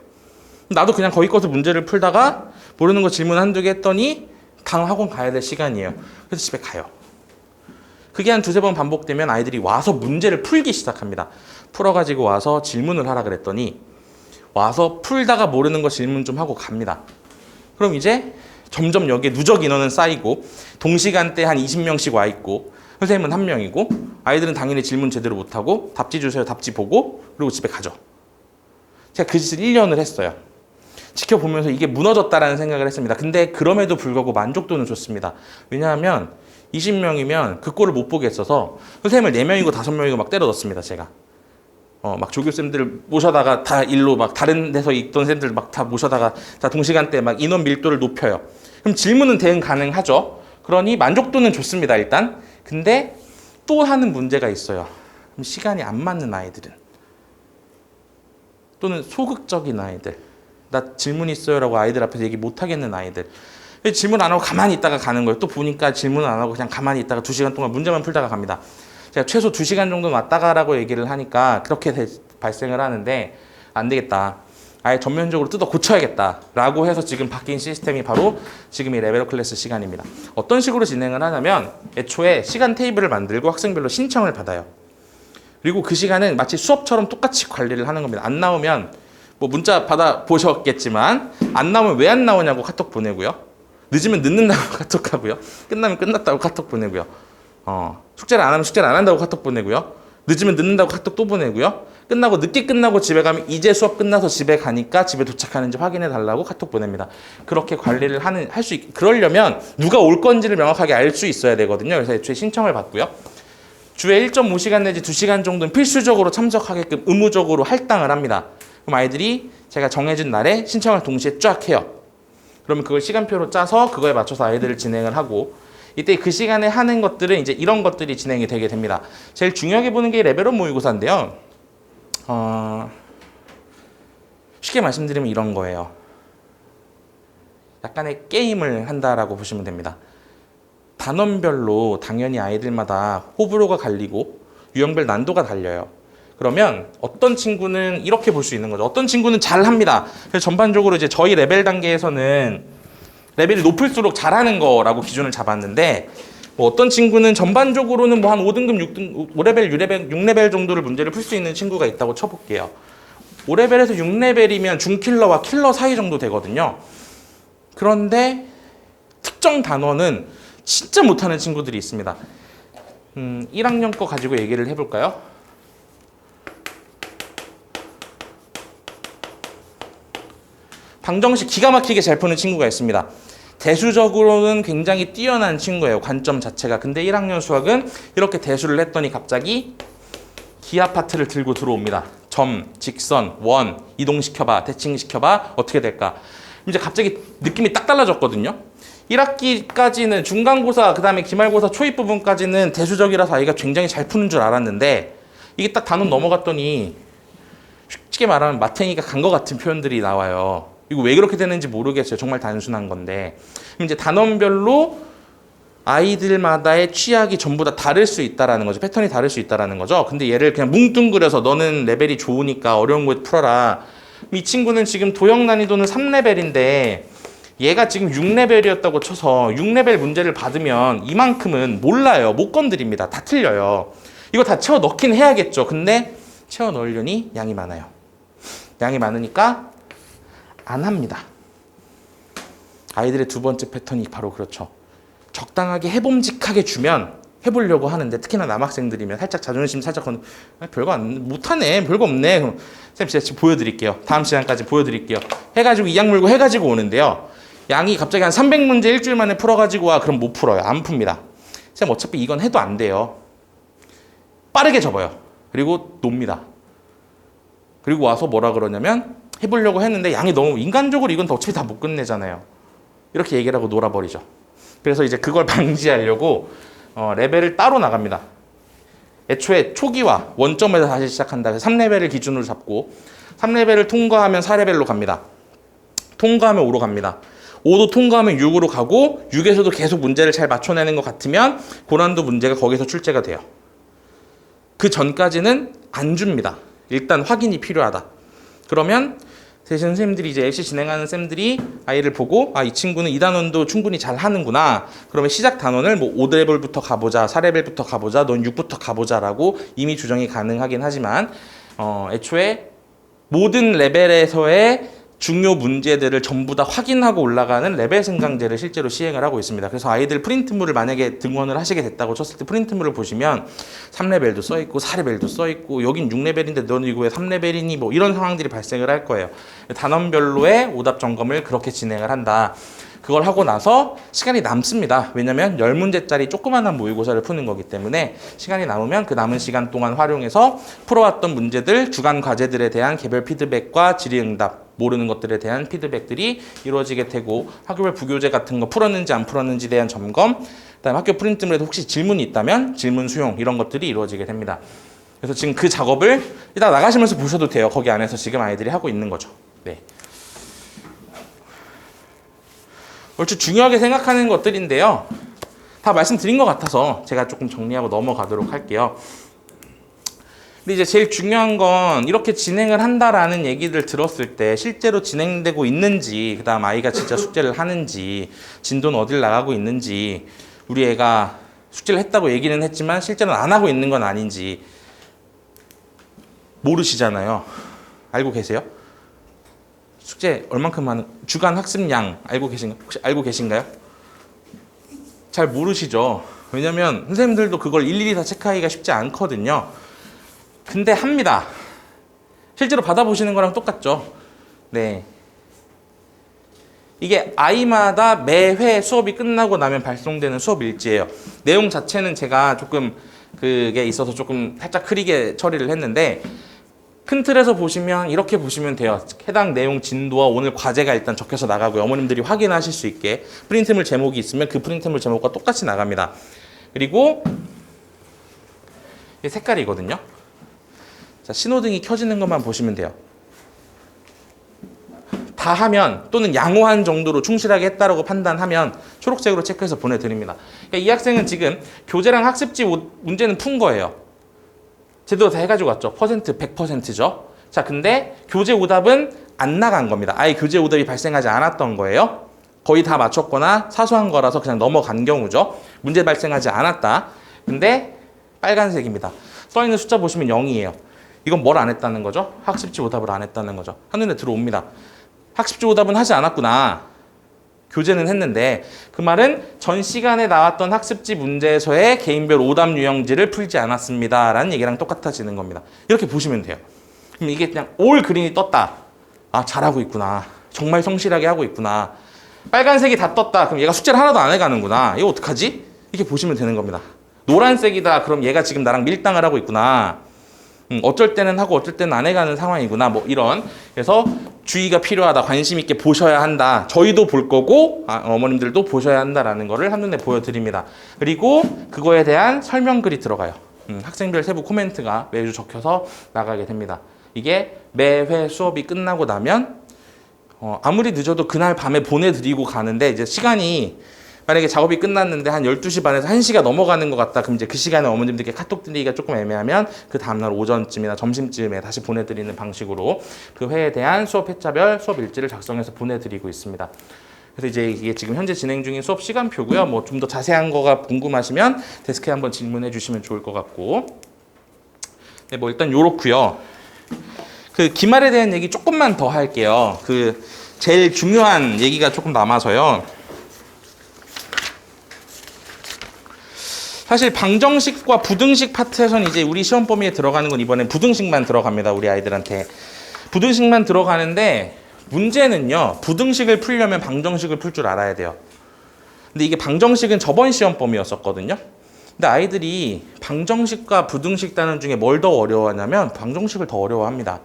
A: 나도 그냥 거기 거서 문제를 풀다가 모르는 거 질문 한두 개 했더니 다음 학원 가야 될 시간이에요. 그래서 집에 가요. 그게 한 2-3번 반복되면 아이들이 와서 문제를 풀기 시작합니다. 풀어가지고 와서 질문을 하라 그랬더니 와서 풀다가 모르는 거 질문 좀 하고 갑니다. 그럼 이제 점점 여기에 누적 인원은 쌓이고 동시간대 한 20명씩 와 있고 선생님은 1명이고 아이들은 당연히 질문 제대로 못하고 답지 주세요. 답지 보고 그리고 집에 가죠. 제가 그 짓을 1년을 했어요. 지켜보면서 이게 무너졌다라는 생각을 했습니다. 근데 그럼에도 불구하고 만족도는 좋습니다. 왜냐하면 20명이면 그 꼴을 못 보겠어서 선생님을 4명이고 5명이고 막 때려 넣습니다. 제가 막 조교쌤들 모셔다가 다 일로 막 다른 데서 있던 쌤들 막 다 모셔다가 다 동시간대 막 인원 밀도를 높여요. 그럼 질문은 대응 가능하죠. 그러니 만족도는 좋습니다. 일단. 근데 또 하는 문제가 있어요. 그럼 시간이 안 맞는 아이들은 또는 소극적인 아이들, 나 질문 있어요라고 아이들 앞에서 얘기 못 하겠는 아이들. 질문 안 하고 가만히 있다가 가는 거예요. 또 보니까 질문을 안 하고 그냥 가만히 있다가 2시간 동안 문제만 풀다가 갑니다. 제가 최소 2시간 정도 왔다 가라고 얘기를 하니까 그렇게 발생을 하는데 안 되겠다. 아예 전면적으로 뜯어 고쳐야겠다라고 해서 지금 바뀐 시스템이 바로 지금 이 레벨업 클래스 시간입니다. 어떤 식으로 진행을 하냐면 애초에 시간 테이블을 만들고 학생별로 신청을 받아요. 그리고 그 시간은 마치 수업처럼 똑같이 관리를 하는 겁니다. 안 나오면 뭐 문자 받아 보셨겠지만 안 나오면 왜 안 나오냐고 카톡 보내고요. 늦으면 늦는다고 카톡 하고요. 끝나면 끝났다고 카톡 보내고요. 숙제를 안 하면 숙제를 안 한다고 카톡 보내고요. 늦으면 늦는다고 카톡 또 보내고요. 끝나고 늦게 끝나고 집에 가면 이제 수업 끝나서 집에 가니까 집에 도착하는지 확인해 달라고 카톡 보냅니다. 그렇게 관리를 그러려면 누가 올 건지를 명확하게 알 수 있어야 되거든요. 그래서 애초에 신청을 받고요. 주에 1.5시간 내지 2시간 정도는 필수적으로 참석하게끔 의무적으로 할당을 합니다. 그럼 아이들이 제가 정해진 날에 신청을 동시에 쫙 해요. 그러면 그걸 시간표로 짜서 그거에 맞춰서 아이들을 진행을 하고 이때 그 시간에 하는 것들은 이제 이런 것들이 진행이 되게 됩니다. 제일 중요하게 보는 게 레벨업 모의고사인데요. 쉽게 말씀드리면 이런 거예요. 약간의 게임을 한다라고 보시면 됩니다. 단원별로 당연히 아이들마다 호불호가 갈리고 유형별 난도가 달려요. 그러면 어떤 친구는 이렇게 볼 수 있는 거죠. 어떤 친구는 잘합니다. 그래서 전반적으로 이제 저희 레벨 단계에서는 레벨이 높을수록 잘하는 거라고 기준을 잡았는데 뭐 어떤 친구는 전반적으로는 뭐 한 5등급, 5레벨, 6레벨 정도를 문제를 풀 수 있는 친구가 있다고 쳐볼게요. 5레벨에서 6레벨이면 중킬러와 킬러 사이 정도 되거든요. 그런데 특정 단원은 진짜 못하는 친구들이 있습니다. 1학년 거 가지고 얘기를 해볼까요? 방정식 기가 막히게 잘 푸는 친구가 있습니다. 대수적으로는 굉장히 뛰어난 친구예요. 관점 자체가. 근데 1학년 수학은 이렇게 대수를 했더니 갑자기 기하 파트를 들고 들어옵니다. 점, 직선, 원, 이동시켜봐, 대칭시켜봐, 어떻게 될까? 이제 갑자기 느낌이 딱 달라졌거든요. 1학기까지는 중간고사, 그 다음에 기말고사 초입 부분까지는 대수적이라서 아이가 굉장히 잘 푸는 줄 알았는데 이게 딱 단원 넘어갔더니 쉽게 말하면 마탱이가 간 것 같은 표현들이 나와요. 이거 왜 그렇게 되는지 모르겠어요. 정말 단순한 건데. 이제 단원별로 아이들마다의 취약이 전부 다 다를 수 있다라는 거죠. 패턴이 다를 수 있다라는 거죠. 근데 얘를 그냥 뭉뚱그려서 너는 레벨이 좋으니까 어려운 거 풀어라. 이 친구는 지금 도형 난이도는 3레벨인데 얘가 지금 6레벨이었다고 쳐서 6레벨 문제를 받으면 이만큼은 몰라요. 못 건드립니다. 다 틀려요. 이거 다 채워 넣긴 해야겠죠. 근데 채워 넣으려니 양이 많아요. 양이 많으니까 안 합니다. 아이들의 두 번째 패턴이 바로 그렇죠. 적당하게 해봄직하게 주면 해보려고 하는데 특히나 남학생들이면 살짝 자존심 살짝 별거 못하네, 별거 없네. 그럼 쌤 제가 지금 보여드릴게요. 다음 시간까지 보여드릴게요. 해가지고 이악 물고 해가지고 오는데요. 양이 갑자기 한 300문제 일주일 만에 풀어가지고 와. 그럼 못 풀어요. 안 풉니다. 쌤 어차피 이건 해도 안 돼요. 빠르게 접어요. 그리고 놉니다. 그리고 와서 뭐라 그러냐면 해보려고 했는데 양이 너무 인간적으로 이건 어차피 다 못 끝내잖아요. 이렇게 얘기를 하고 놀아버리죠. 그래서 이제 그걸 방지하려고 레벨을 따로 나갑니다. 애초에 초기화 원점에서 다시 시작한다. 3레벨을 기준으로 잡고 3레벨을 통과하면 4레벨로 갑니다. 통과하면 5로 갑니다. 5도 통과하면 6으로 가고 6에서도 계속 문제를 잘 맞춰내는 것 같으면 고난도 문제가 거기서 출제가 돼요. 그 전까지는 안 줍니다. 일단 확인이 필요하다. 그러면 대신 선생님들이 이제 LC 진행하는 쌤들이 아이를 보고 이 친구는 이 단원도 충분히 잘 하는구나. 그러면 시작 단원을 뭐 5레벨부터 가보자, 4레벨부터 가보자, 넌 6부터 가보자라고 이미 조정이 가능하긴 하지만 애초에 모든 레벨에서의 중요 문제들을 전부 다 확인하고 올라가는 레벨 승강제를 실제로 시행을 하고 있습니다. 그래서 아이들 프린트물을 만약에 등원을 하시게 됐다고 쳤을 때 프린트물을 보시면 3레벨도 써있고 4레벨도 써있고 여긴 6레벨인데 너는 이거 왜 3레벨이니 뭐 이런 상황들이 발생을 할 거예요. 단원별로의 오답 점검을 그렇게 진행을 한다. 그걸 하고 나서 시간이 남습니다. 왜냐면 10문제짜리 조그만한 모의고사를 푸는 거기 때문에 시간이 남으면 그 남은 시간 동안 활용해서 풀어왔던 문제들, 주간 과제들에 대한 개별 피드백과 질의응답, 모르는 것들에 대한 피드백들이 이루어지게 되고 학교별 부교재 같은 거 풀었는지 안 풀었는지에 대한 점검, 그다음에 학교 프린트물에도 혹시 질문이 있다면 질문 수용 이런 것들이 이루어지게 됩니다. 그래서 지금 그 작업을 이따 나가시면서 보셔도 돼요. 거기 안에서 지금 아이들이 하고 있는 거죠. 네. 얼추 중요하게 생각하는 것들인데요. 다 말씀드린 것 같아서 제가 조금 정리하고 넘어가도록 할게요. 근데 이제 제일 중요한 건 이렇게 진행을 한다라는 얘기를 들었을 때 실제로 진행되고 있는지, 그 다음 아이가 진짜 숙제를 하는지, 진도는 어딜 나가고 있는지, 우리 애가 숙제를 했다고 얘기는 했지만 실제로는 안 하고 있는 건 아닌지, 모르시잖아요. 알고 계세요? 숙제 얼만큼 하는 주간 학습량 혹시 알고 계신가요? 잘 모르시죠? 왜냐면 선생님들도 그걸 일일이 다 체크하기가 쉽지 않거든요. 근데 합니다. 실제로 받아보시는 거랑 똑같죠. 네. 이게 아이마다 매회 수업이 끝나고 나면 발송되는 수업 일지예요. 내용 자체는 제가 조금 그게 있어서 조금 살짝 흐리게 처리를 했는데 큰 틀에서 보시면 이렇게 보시면 돼요. 해당 내용 진도와 오늘 과제가 일단 적혀서 나가고요. 어머님들이 확인하실 수 있게 프린트물 제목이 있으면 그 프린트물 제목과 똑같이 나갑니다. 그리고 이게 색깔이거든요. 자, 신호등이 켜지는 것만 보시면 돼요. 다 하면 또는 양호한 정도로 충실하게 했다라고 판단하면 초록색으로 체크해서 보내드립니다. 그러니까 이 학생은 지금 교재랑 학습지 문제는 푼 거예요. 제대로 다 해가지고 왔죠. 100%죠. 자, 근데 교재 오답은 안 나간 겁니다. 아예 교재 오답이 발생하지 않았던 거예요. 거의 다 맞췄거나 사소한 거라서 그냥 넘어간 경우죠. 문제 발생하지 않았다. 근데 빨간색입니다. 써있는 숫자 보시면 0이에요. 이건 뭘 안 했다는 거죠? 학습지 오답을 안 했다는 거죠. 한눈에 들어옵니다. 학습지 오답은 하지 않았구나. 교재는 했는데 그 말은 전 시간에 나왔던 학습지 문제에서의 개인별 오답 유형지를 풀지 않았습니다. 라는 얘기랑 똑같아지는 겁니다. 이렇게 보시면 돼요. 그럼 이게 그냥 올 그린이 떴다. 아, 잘하고 있구나. 정말 성실하게 하고 있구나. 빨간색이 다 떴다. 그럼 얘가 숙제를 하나도 안 해가는구나. 이거 어떡하지? 이렇게 보시면 되는 겁니다. 노란색이다. 그럼 얘가 지금 나랑 밀당을 하고 있구나. 어쩔 때는 하고 어쩔 때는 안 해가는 상황이구나. 뭐 이런. 그래서 주의가 필요하다. 관심 있게 보셔야 한다. 저희도 볼 거고 어머님들도 보셔야 한다라는 거를 한눈에 보여드립니다. 그리고 그거에 대한 설명글이 들어가요. 학생별 세부 코멘트가 매주 적혀서 나가게 됩니다. 이게 매회 수업이 끝나고 나면 아무리 늦어도 그날 밤에 보내드리고 가는데 이제 시간이 만약에 작업이 끝났는데 한 12시 반에서 1시가 넘어가는 것 같다. 그럼 이제 그 시간에 어머님들께 카톡 드리기가 조금 애매하면 그 다음날 오전쯤이나 점심쯤에 다시 보내드리는 방식으로 그 회에 대한 수업 회차별 수업 일지를 작성해서 보내드리고 있습니다. 그래서 이제 이게 지금 현재 진행 중인 수업 시간표고요. 뭐 좀 더 자세한 거가 궁금하시면 데스크에 한번 질문해 주시면 좋을 것 같고. 네, 뭐 일단 요렇고요. 그 기말에 대한 얘기 조금만 더 할게요. 그 제일 중요한 얘기가 조금 남아서요. 사실 방정식과 부등식 파트에서는 이제 우리 시험 범위에 들어가는 건 이번엔 부등식만 들어갑니다. 우리 아이들한테. 부등식만 들어가는데 문제는요. 부등식을 풀려면 방정식을 풀 줄 알아야 돼요. 근데 이게 방정식은 저번 시험 범위였었거든요. 근데 아이들이 방정식과 부등식 단원 중에 뭘 더 어려워하냐면 방정식을 더 어려워합니다.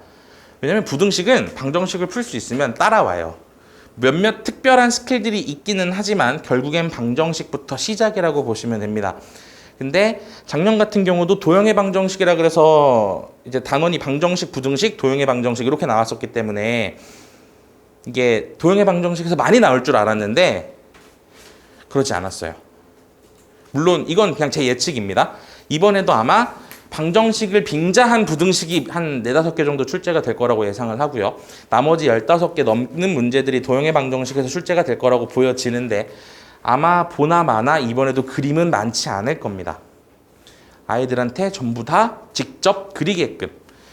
A: 왜냐면 부등식은 방정식을 풀 수 있으면 따라와요. 몇몇 특별한 스킬들이 있기는 하지만 결국엔 방정식부터 시작이라고 보시면 됩니다. 근데 작년 같은 경우도 도형의 방정식이라 그래서 이제 단원이 방정식, 부등식, 도형의 방정식 이렇게 나왔었기 때문에 이게 도형의 방정식에서 많이 나올 줄 알았는데 그러지 않았어요. 물론 이건 그냥 제 예측입니다. 이번에도 아마 방정식을 빙자한 부등식이 한 4-5개 정도 출제가 될 거라고 예상을 하고요. 나머지 15개 넘는 문제들이 도형의 방정식에서 출제가 될 거라고 보여지는데 아마 보나 마나 이번에도 그림은 많지 않을 겁니다. 아이들한테 전부 다 직접 그리게끔,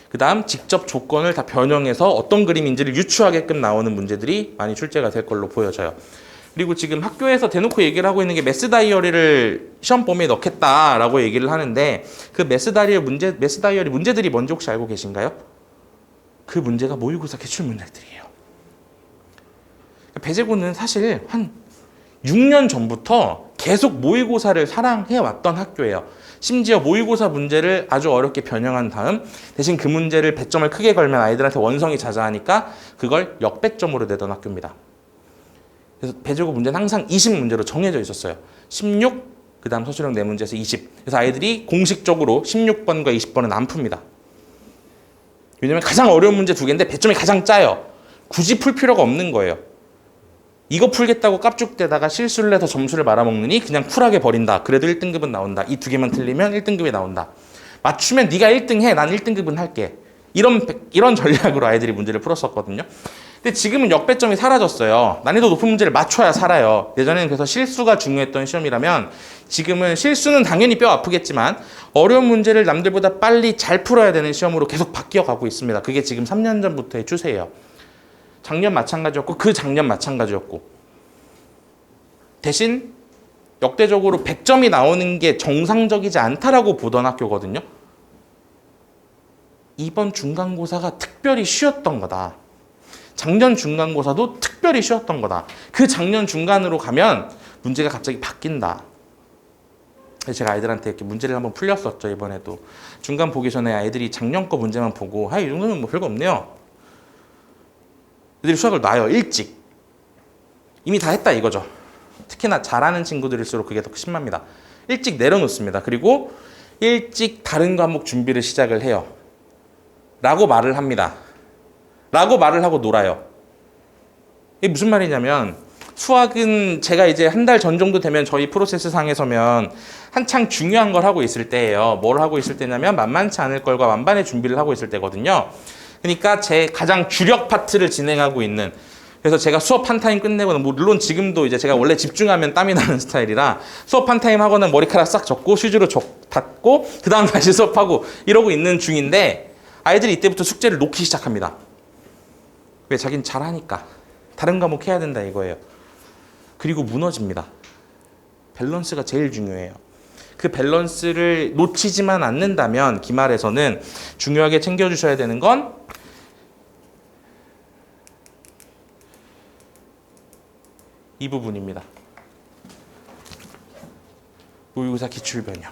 A: 그 다음 직접 조건을 다 변형해서 어떤 그림인지를 유추하게끔 나오는 문제들이 많이 출제가 될 걸로 보여져요. 그리고 지금 학교에서 대놓고 얘기를 하고 있는 게 매스 다이어리를 시험 범위에 넣겠다라고 얘기를 하는데 그 매스 다이어리 문제들이 뭔지 혹시 알고 계신가요? 그 문제가 모의고사 기출 문제들이에요. 배재고는 사실 한 6년 전부터 계속 모의고사를 사랑해왔던 학교예요. 심지어 모의고사 문제를 아주 어렵게 변형한 다음 대신 그 문제를 배점을 크게 걸면 아이들한테 원성이 자자하니까 그걸 역배점으로 내던 학교입니다. 그래서 배제고 문제는 항상 20문제로 정해져 있었어요. 16, 그 다음 서술형 4문제에서 20. 그래서 아이들이 공식적으로 16번과 20번은 안 풉니다. 왜냐면 가장 어려운 문제 2개인데 배점이 가장 짜요. 굳이 풀 필요가 없는 거예요. 이거 풀겠다고 깝죽대다가 실수를 해서 점수를 말아먹느니 그냥 쿨하게 버린다. 그래도 1등급은 나온다. 이 2개만 틀리면 1등급이 나온다. 맞추면 네가 1등 해. 난 1등급은 할게. 이런 전략으로 아이들이 문제를 풀었었거든요. 근데 지금은 역배점이 사라졌어요. 난이도 높은 문제를 맞춰야 살아요. 예전에는 그래서 실수가 중요했던 시험이라면 지금은 실수는 당연히 뼈 아프겠지만 어려운 문제를 남들보다 빨리 잘 풀어야 되는 시험으로 계속 바뀌어가고 있습니다. 그게 지금 3년 전부터의 추세예요. 작년 마찬가지였고 그 작년 마찬가지였고 대신 역대적으로 100점이 나오는 게 정상적이지 않다라고 보던 학교거든요. 이번 중간고사가 특별히 쉬웠던 거다. 작년 중간고사도 특별히 쉬웠던 거다. 그 작년 중간으로 가면 문제가 갑자기 바뀐다. 제가 아이들한테 이렇게 문제를 한번 풀렸었죠. 이번에도 중간 보기 전에 아이들이 작년 거 문제만 보고 이 정도면 뭐 별거 없네요. 애들이 수학을 놔요. 일찍. 이미 다 했다 이거죠. 특히나 잘하는 친구들일수록 그게 더 심합니다. 일찍 내려놓습니다. 그리고 일찍 다른 과목 준비를 시작을 해요. 라고 말을 합니다. 라고 말을 하고 놀아요. 이게 무슨 말이냐면 수학은 제가 이제 한 달 전 정도 되면 저희 프로세스 상에서면 한창 중요한 걸 하고 있을 때예요. 뭘 하고 있을 때냐면 만만치 않을 걸과 만반의 준비를 하고 있을 때거든요. 그러니까 제 가장 주력 파트를 진행하고 있는, 그래서 제가 수업 한 타임 끝내고는 물론 지금도 이제 제가 원래 집중하면 땀이 나는 스타일이라 수업 한 타임 하고는 머리카락 싹 젖고 휴지로 닫고 그 다음 다시 수업하고 이러고 있는 중인데 아이들이 이때부터 숙제를 놓기 시작합니다. 왜? 자기는 잘하니까. 다른 과목 해야 된다 이거예요. 그리고 무너집니다. 밸런스가 제일 중요해요. 그 밸런스를 놓치지만 않는다면 기말에서는 중요하게 챙겨주셔야 되는 건 이 부분입니다. 모의고사 기출변형.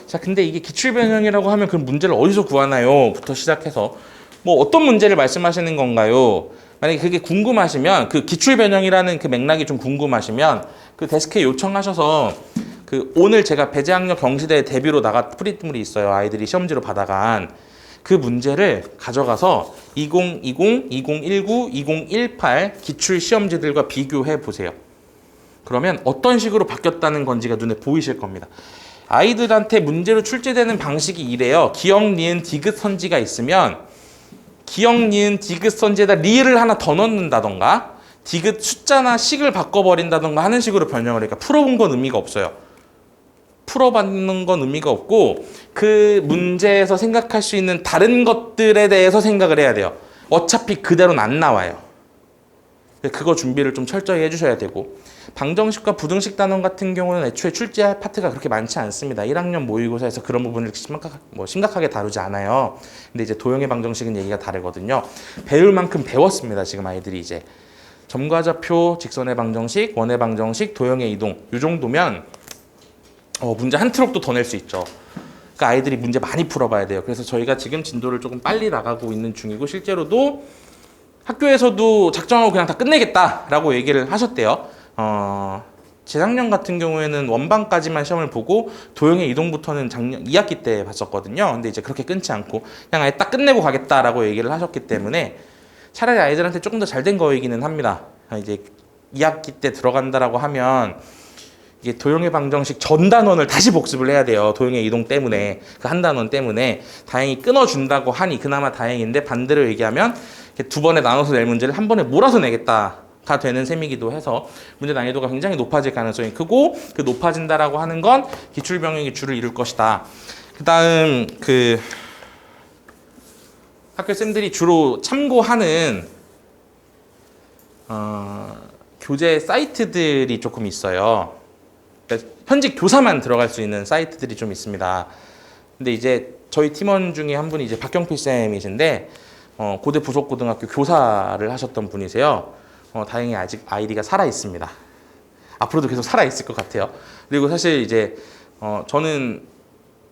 A: 자, 근데 이게 기출변형이라고 하면 그 문제를 어디서 구하나요? 부터 시작해서 뭐 어떤 문제를 말씀하시는 건가요? 만약에 그게 궁금하시면 그 기출변형이라는 그 맥락이 좀 궁금하시면 그 데스크에 요청하셔서 그 오늘 제가 배재학력 경시대 데뷔로 나간 프리트물이 있어요. 아이들이 시험지로 받아간 그 문제를 가져가서 2020, 2019, 2018 기출 시험지들과 비교해 보세요. 그러면 어떤 식으로 바뀌었다는 건지가 눈에 보이실 겁니다. 아이들한테 문제로 출제되는 방식이 이래요. 기역, 니은, 디귿 선지가 있으면 기역, 니은, 디귿 선지에다 리을을 하나 더 넣는다던가 디귿 숫자나 식을 바꿔버린다던가 하는 식으로 변형을 하니까 풀어본 건 의미가 없어요. 풀어봤는 건 의미가 없고 그 문제에서 생각할 수 있는 다른 것들에 대해서 생각을 해야 돼요. 어차피 그대로는 안 나와요. 그거 준비를 좀 철저히 해주셔야 되고 방정식과 부등식 단원 같은 경우는 애초에 출제할 파트가 그렇게 많지 않습니다. 1학년 모의고사에서 그런 부분을 심각하게 다루지 않아요. 근데 이제 도형의 방정식은 얘기가 다르거든요. 배울 만큼 배웠습니다. 지금 아이들이 이제 점과좌표, 직선의 방정식, 원의 방정식, 도형의 이동 이 정도면 문제 한 트럭도 더 낼 수 있죠. 그러니까 아이들이 문제 많이 풀어봐야 돼요. 그래서 저희가 지금 진도를 조금 빨리 나가고 있는 중이고 실제로도 학교에서도 작정하고 그냥 다 끝내겠다라고 얘기를 하셨대요. 재작년 같은 경우에는 원방까지만 시험을 보고 도형의 이동부터는 작년 2학기 때 봤었거든요. 근데 이제 그렇게 끊지 않고 그냥 아예 딱 끝내고 가겠다라고 얘기를 하셨기 때문에 차라리 아이들한테 조금 더 잘 된 거이기는 합니다. 이제 2학기 때 들어간다라고 하면 이게 도형의 방정식 전 단원을 다시 복습을 해야 돼요. 도형의 이동 때문에 그 한 단원 때문에 다행히 끊어준다고 하니 그나마 다행인데 반대로 얘기하면 두 번에 나눠서 낼 문제를 한 번에 몰아서 내겠다가 되는 셈이기도 해서 문제 난이도가 굉장히 높아질 가능성이 크고 그 높아진다라고 하는 건 기출변형이 주를 이룰 것이다. 그다음 그 학교 쌤들이 주로 참고하는 교재 사이트들이 조금 있어요. 그러니까 현직 교사만 들어갈 수 있는 사이트들이 좀 있습니다. 근데 이제 저희 팀원 중에 한 분이 이제 박경필 쌤이신데 고대 부속고등학교 교사를 하셨던 분이세요. 다행히 아직 아이디가 살아 있습니다. 앞으로도 계속 살아 있을 것 같아요. 그리고 사실 이제 저는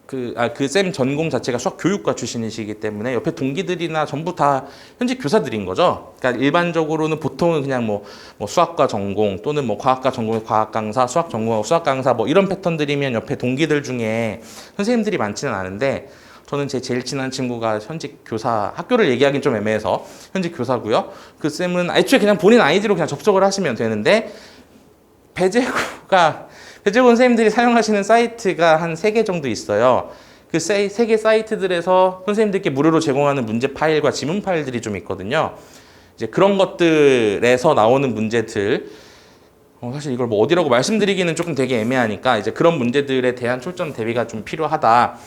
A: 그 쌤 전공 자체가 수학 교육과 출신이시기 때문에 옆에 동기들이나 전부 다 현직 교사들인 거죠. 그러니까 일반적으로는 보통은 그냥 뭐 수학과 전공 또는 뭐 과학과 전공의 과학 강사, 수학 전공하고 수학 강사 뭐 이런 패턴들이면 옆에 동기들 중에 선생님들이 많지는 않은데 저는 제 제일 친한 친구가 현직 교사, 학교를 얘기하기는 좀 애매해서 현직 교사고요. 그 쌤은 애초에 그냥 본인 아이디로 그냥 접속을 하시면 되는데 배재구 선생님들이 사용하시는 사이트가 한 3개 정도 있어요. 그 3개 사이트들에서 선생님들께 무료로 제공하는 문제 파일과 지문 파일들이 좀 있거든요. 이제 그런 것들에서 나오는 문제들, 사실 이걸 뭐 어디라고 말씀드리기는 조금 되게 애매하니까 이제 그런 문제들에 대한 초점 대비가 좀 필요하다.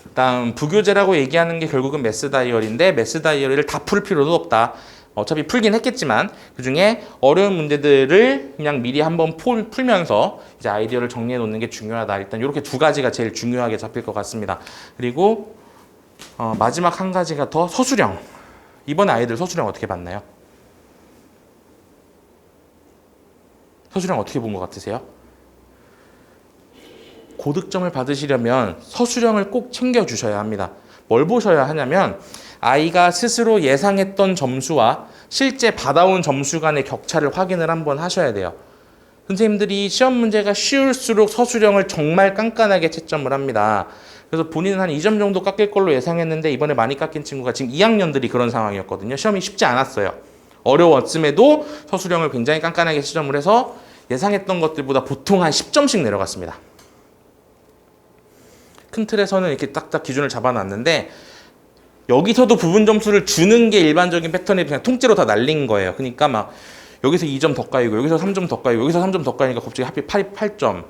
A: 그다음 부교재라고 얘기하는 게 결국은 매스 다이어리인데 매스 다이어리를 다 풀 필요도 없다. 어차피 풀긴 했겠지만 그중에 어려운 문제들을 그냥 미리 한번 풀면서 이제 아이디어를 정리해 놓는 게 중요하다. 일단 이렇게 두 가지가 제일 중요하게 잡힐 것 같습니다. 그리고 마지막 한 가지가 더 서술형. 이번에 아이들 서술형 어떻게 봤나요? 서술형 어떻게 본 것 같으세요? 고득점을 받으시려면 서술형을 꼭 챙겨주셔야 합니다. 뭘 보셔야 하냐면 아이가 스스로 예상했던 점수와 실제 받아온 점수 간의 격차를 확인을 한번 하셔야 돼요. 선생님들이 시험 문제가 쉬울수록 서술형을 정말 깐깐하게 채점을 합니다. 그래서 본인은 한 2점 정도 깎일 걸로 예상했는데 이번에 많이 깎인 친구가 지금 2학년들이 그런 상황이었거든요. 시험이 쉽지 않았어요. 어려웠음에도 서술형을 굉장히 깐깐하게 채점을 해서 예상했던 것들보다 보통 한 10점씩 내려갔습니다. 큰 틀에서는 이렇게 딱딱 기준을 잡아놨는데 여기서도 부분 점수를 주는 게 일반적인 패턴이 그냥 통째로 다 날린 거예요. 그러니까 막 여기서 2점 더 까이고 여기서 3점 더 까이고 여기서 3점 더 까이니까 갑자기 하필 8점.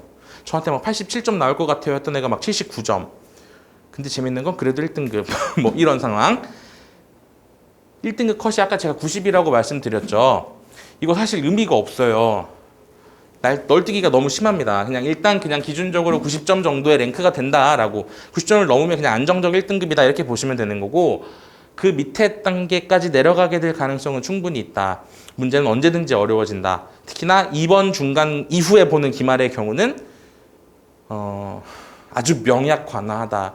A: 저한테 막 87점 나올 것 같아요 했던 애가 막 79점. 근데 재밌는 건 그래도 1등급 뭐 이런 상황. 1등급 컷이 아까 제가 90이라고 말씀드렸죠. 이거 사실 의미가 없어요. 널뛰기가 너무 심합니다. 일단 기준적으로 90점 정도의 랭크가 된다라고 90점을 넘으면 그냥 안정적 1등급이다 이렇게 보시면 되는 거고 그 밑에 단계까지 내려가게 될 가능성은 충분히 있다. 문제는 언제든지 어려워진다. 특히나 이번 중간 이후에 보는 기말의 경우는 아주 명약 관화하다.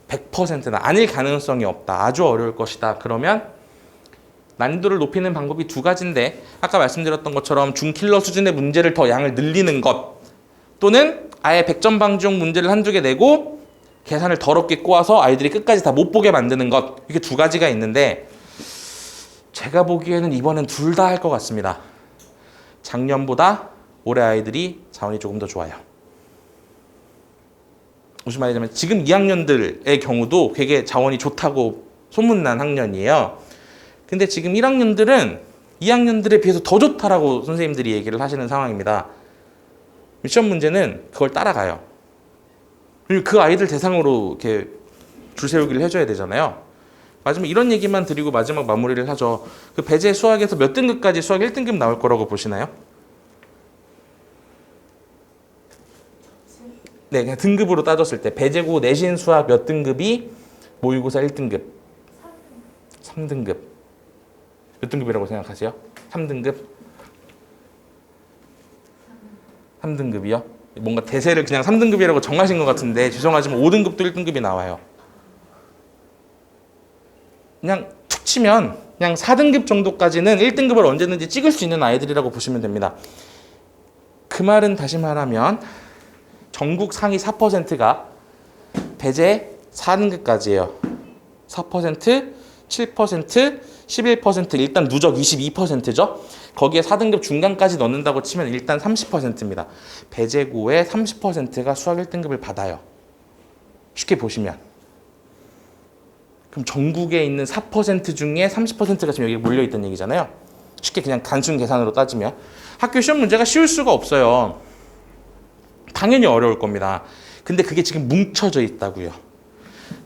A: 100%다. 아닐 가능성이 없다. 아주 어려울 것이다. 그러면 난이도를 높이는 방법이 두 가지인데 아까 말씀드렸던 것처럼 중킬러 수준의 문제를 더 양을 늘리는 것 또는 아예 100점 방지용 문제를 한두 개 내고 계산을 더럽게 꼬아서 아이들이 끝까지 다 못 보게 만드는 것 이게 두 가지가 있는데 제가 보기에는 이번엔 둘 다 할 것 같습니다. 작년보다 올해 아이들이 자원이 조금 더 좋아요. 무슨 말이냐면 지금 2학년들의 경우도 되게 자원이 좋다고 소문난 학년이에요. 근데 지금 1학년들은 2학년들에 비해서 더 좋다라고 선생님들이 얘기를 하시는 상황입니다. 시험 문제는 그걸 따라가요. 그리고 그 아이들 대상으로 이렇게 줄 세우기를 해줘야 되잖아요. 마지막 이런 얘기만 드리고 마지막 마무리를 하죠. 그 배제 수학에서 몇 등급까지 수학 1등급 나올 거라고 보시나요? 네, 그냥 등급으로 따졌을 때 배제고 내신 수학 몇 등급이 모의고사 1등급? 3등급. 몇 등급이라고 생각하세요? 3등급? 3등급이요? 뭔가 대세를 그냥 3등급이라고 정하신 것 같은데 죄송하지만 5등급도 1등급이 나와요. 그냥 툭 치면 그냥 4등급 정도까지는 1등급을 언제든지 찍을 수 있는 아이들이라고 보시면 됩니다. 그 말은 다시 말하면 전국 상위 4%가 배제 4등급까지예요. 4%, 7%, 11% 일단 누적 22%죠. 거기에 4등급 중간까지 넣는다고 치면 일단 30%입니다. 배제고의 30%가 수학 1등급을 받아요. 쉽게 보시면. 그럼 전국에 있는 4% 중에 30%가 지금 여기 몰려있다는 얘기잖아요. 쉽게 그냥 단순 계산으로 따지면. 학교 시험 문제가 쉬울 수가 없어요. 당연히 어려울 겁니다. 근데 그게 지금 뭉쳐져 있다고요.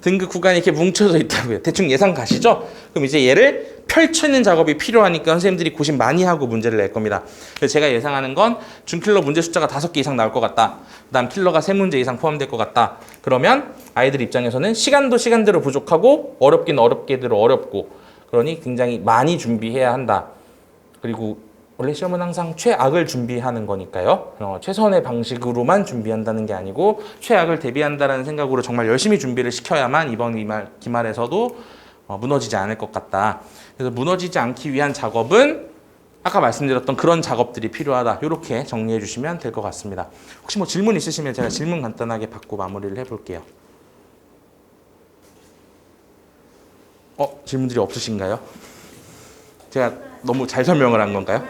A: 등급 구간이 이렇게 뭉쳐져 있다고요. 대충 예상 가시죠? 그럼 이제 얘를 펼치는 작업이 필요하니까 선생님들이 고심 많이 하고 문제를 낼 겁니다. 그래서 제가 예상하는 건 중킬러 문제 숫자가 5개 이상 나올 것 같다. 그 다음 킬러가 3문제 이상 포함될 것 같다. 그러면 아이들 입장에서는 시간도 시간대로 부족하고 어렵긴 어렵게대로 어렵고 그러니 굉장히 많이 준비해야 한다. 그리고 원래 시험은 항상 최악을 준비하는 거니까요. 최선의 방식으로만 준비한다는 게 아니고 최악을 대비한다는 생각으로 정말 열심히 준비를 시켜야만 이번 기말에서도 무너지지 않을 것 같다. 그래서 무너지지 않기 위한 작업은 아까 말씀드렸던 그런 작업들이 필요하다. 이렇게 정리해 주시면 될 것 같습니다. 혹시 뭐 질문 있으시면 제가 질문 간단하게 받고 마무리를 해볼게요. 질문들이 없으신가요? 제가 너무 잘 설명을 한 건가요?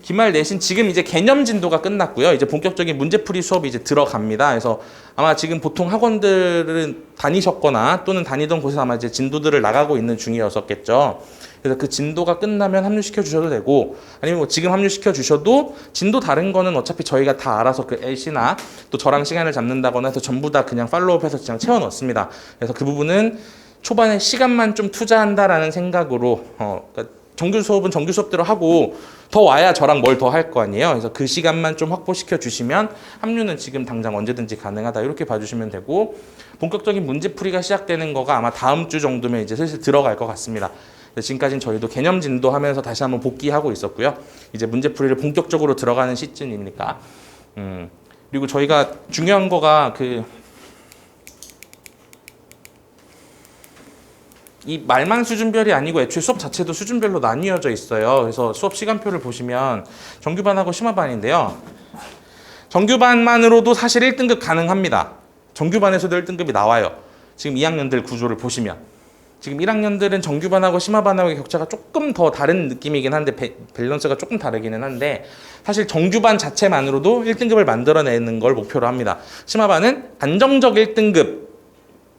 A: 기말 내신 지금 이제 개념 진도가 끝났고요. 이제 본격적인 문제풀이 수업이 이제 들어갑니다. 그래서 아마 지금 보통 학원들은 다니셨거나 또는 다니던 곳에서 아마 이제 진도들을 나가고 있는 중이었었겠죠. 그래서 그 진도가 끝나면 합류시켜 주셔도 되고, 아니면 뭐 지금 합류시켜 주셔도 진도 다른 거는 어차피 저희가 다 알아서 그 LC나 또 저랑 시간을 잡는다거나 해서 전부 다 그냥 팔로우업해서 그냥 채워 넣습니다. 그래서 그 부분은 초반에 시간만 좀 투자한다라는 생각으로 그러니까 정규 수업은 정규 수업대로 하고 더 와야 저랑 뭘 더 할 거 아니에요. 그래서 그 시간만 좀 확보시켜 주시면 합류는 지금 당장 언제든지 가능하다 이렇게 봐주시면 되고, 본격적인 문제풀이가 시작되는 거가 아마 다음 주 정도면 이제 슬슬 들어갈 것 같습니다. 지금까지는 저희도 개념 진도 하면서 다시 한번 복귀하고 있었고요. 이제 문제풀이를 본격적으로 들어가는 시즌이니까. 그리고 저희가 중요한 거가 이 말만 수준별이 아니고 애초에 수업 자체도 수준별로 나뉘어져 있어요. 그래서 수업 시간표를 보시면 정규반하고 심화반인데요. 정규반만으로도 사실 1등급 가능합니다. 정규반에서도 1등급이 나와요. 지금 2학년들 구조를 보시면. 지금 1학년들은 정규반하고 심화반하고의 격차가 조금 더 다른 느낌이긴 한데 밸런스가 조금 다르기는 한데, 사실 정규반 자체만으로도 1등급을 만들어내는 걸 목표로 합니다. 심화반은 안정적 1등급,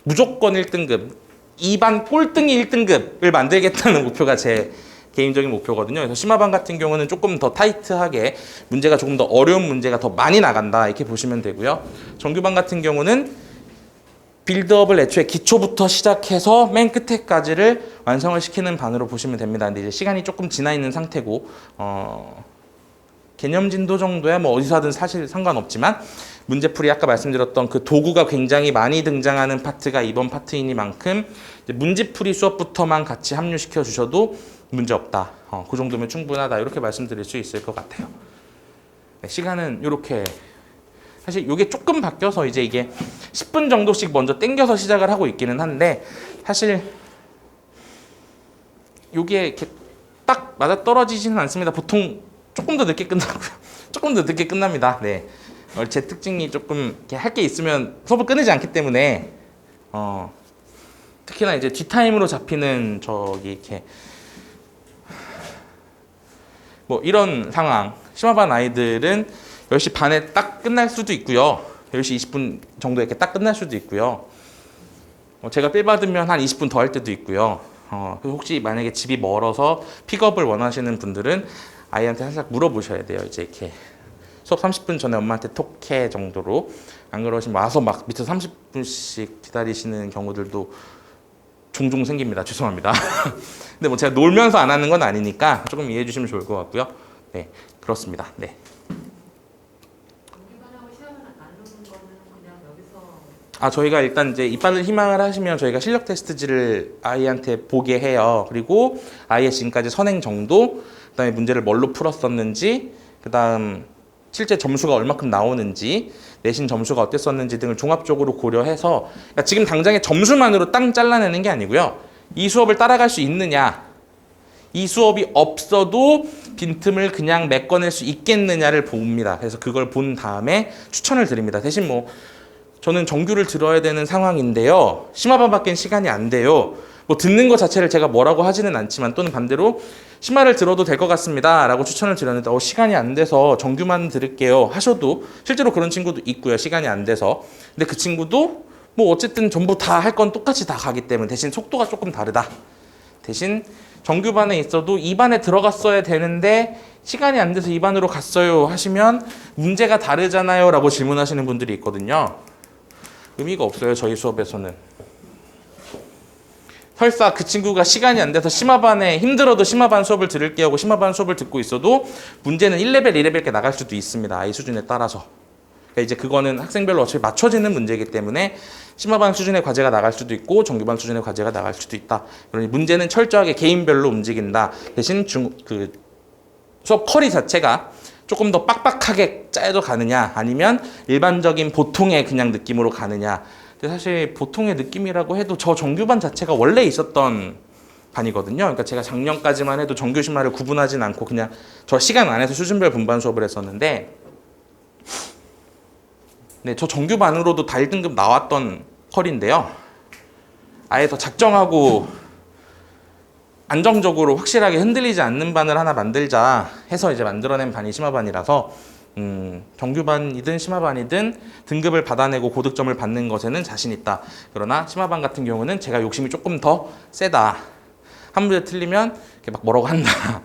A: 무조건 1등급, 2반 꼴등이 1등급을 만들겠다는 목표가 제 개인적인 목표거든요. 그래서 심화반 같은 경우는 조금 더 타이트하게 문제가 조금 더 어려운 문제가 더 많이 나간다 이렇게 보시면 되고요. 정규반 같은 경우는 빌드업을 애초에 기초부터 시작해서 맨 끝에까지를 완성을 시키는 반으로 보시면 됩니다. 근데 이제 시간이 조금 지나 있는 상태고 개념 진도 정도야 뭐 어디서 하든 사실 상관없지만, 문제풀이 아까 말씀드렸던 그 도구가 굉장히 많이 등장하는 파트가 이번 파트이니만큼 문제풀이 수업부터만 같이 합류시켜 주셔도 문제없다. 그 정도면 충분하다. 이렇게 말씀드릴 수 있을 것 같아요. 네, 시간은 이렇게, 사실 이게 조금 바뀌어서 이제 이게 10분 정도씩 먼저 땡겨서 시작을 하고 있기는 한데, 사실 이게 이렇게 딱 맞아 떨어지지는 않습니다. 보통 조금 더 늦게 끝나고요. 조금 더 늦게 끝납니다. 네. 제 특징이 조금 할 게 있으면 수업을 끊이지 않기 때문에 특히나 이제 뒷타임으로 잡히는 저기 이렇게 뭐 이런 상황, 심화반 아이들은 10시 반에 딱 끝날 수도 있고요. 10시 20분 정도에 이렇게 딱 끝날 수도 있고요. 제가 필 받으면 한 20분 더 할 때도 있고요. 혹시 만약에 집이 멀어서 픽업을 원하시는 분들은 아이한테 살짝 물어보셔야 돼요. 이제 이렇게 수업 30분 전에 엄마한테 톡해 정도로. 안 그러시면 와서 막 밑에서 30분씩 기다리시는 경우들도 종종 생깁니다. 죄송합니다. 근데 뭐 제가 놀면서 안 하는 건 아니니까 조금 이해해 주시면 좋을 것 같고요. 네, 그렇습니다. 네. 저희가 일단 이제 이빨을 희망을 하시면 저희가 실력 테스트지를 아이한테 보게 해요. 그리고 아이의 지금까지 선행 정도, 그다음에 문제를 뭘로 풀었었는지, 그다음 실제 점수가 얼마큼 나오는지, 내신 점수가 어땠었는지 등을 종합적으로 고려해서, 그러니까 지금 당장의 점수만으로 땅 잘라내는 게 아니고요. 이 수업을 따라갈 수 있느냐, 이 수업이 없어도 빈틈을 그냥 메꿔낼 수 있겠느냐를 봅니다. 그래서 그걸 본 다음에 추천을 드립니다. 대신 뭐 저는 정규를 들어야 되는 상황인데요, 심화반밖에 시간이 안 돼요. 뭐 듣는 것 자체를 제가 뭐라고 하지는 않지만, 또는 반대로 심화를 들어도 될 것 같습니다 라고 추천을 드렸는데 시간이 안 돼서 정규만 들을게요 하셔도 실제로 그런 친구도 있고요. 시간이 안 돼서. 근데 그 친구도 뭐 어쨌든 전부 다 할 건 똑같이 다 가기 때문에 대신 속도가 조금 다르다. 대신 정규반에 있어도 2반에 들어갔어야 되는데 시간이 안 돼서 2반으로 갔어요 하시면 문제가 다르잖아요 라고 질문하시는 분들이 있거든요. 의미가 없어요. 저희 수업에서는. 설사 그 친구가 시간이 안 돼서 심화반에 힘들어도 심화반 수업을 들을게 하고 심화반 수업을 듣고 있어도 문제는 1레벨, 2레벨 이렇게 나갈 수도 있습니다. 아이 수준에 따라서. 그러니까 이제 그거는 학생별로 어차피 맞춰지는 문제이기 때문에 심화반 수준의 과제가 나갈 수도 있고 정규반 수준의 과제가 나갈 수도 있다. 그러니 문제는 철저하게 개인별로 움직인다. 대신 수업 커리 자체가 조금 더 빡빡하게 짜여져 가느냐, 아니면 일반적인 보통의 그냥 느낌으로 가느냐. 근데 사실 보통의 느낌이라고 해도 저 정규반 자체가 원래 있었던 반이거든요. 그러니까 제가 작년까지만 해도 정규 심화를 구분하진 않고 그냥 저 시간 안에서 수준별 분반 수업을 했었는데, 네, 저 정규반으로도 다 1등급 나왔던 컬인데요. 아예 더 작정하고 안정적으로 확실하게 흔들리지 않는 반을 하나 만들자 해서 이제 만들어낸 반이 심화반이라서 정규반이든 심화반이든 등급을 받아내고 고득점을 받는 것에는 자신 있다. 그러나 심화반 같은 경우는 제가 욕심이 조금 더 세다 한 문제 틀리면 이렇게 막 뭐라고 한다.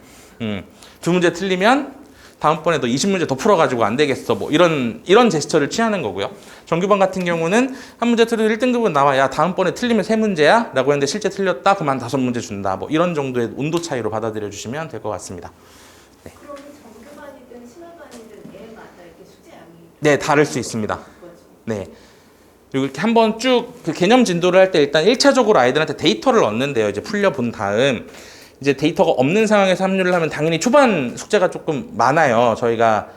A: 두 문제 틀리면 다음번에 너 20문제 더 풀어가지고 안 되겠어. 뭐 이런 제스처를 취하는 거고요. 정규반 같은 경우는 한 문제 틀리면 1등급은 나와. 야, 다음번에 틀리면 3문제야? 라고 했는데 실제 틀렸다? 그만 5문제 준다. 뭐 이런 정도의 온도 차이로 받아들여 주시면 될 것 같습니다. 네.
B: 그럼 정규반이든 심화반이든 애마다 이렇게 숙제 양이
A: 네, 다를 수 있습니다.
B: 거죠?
A: 네. 그리고 이렇게 한번 쭉 그 개념 진도를 할 때 일단 1차적으로 아이들한테 데이터를 얻는데요. 이제 풀려본 다음 이제 데이터가 없는 상황에서 합류를 하면 당연히 초반 숙제가 조금 많아요. 저희가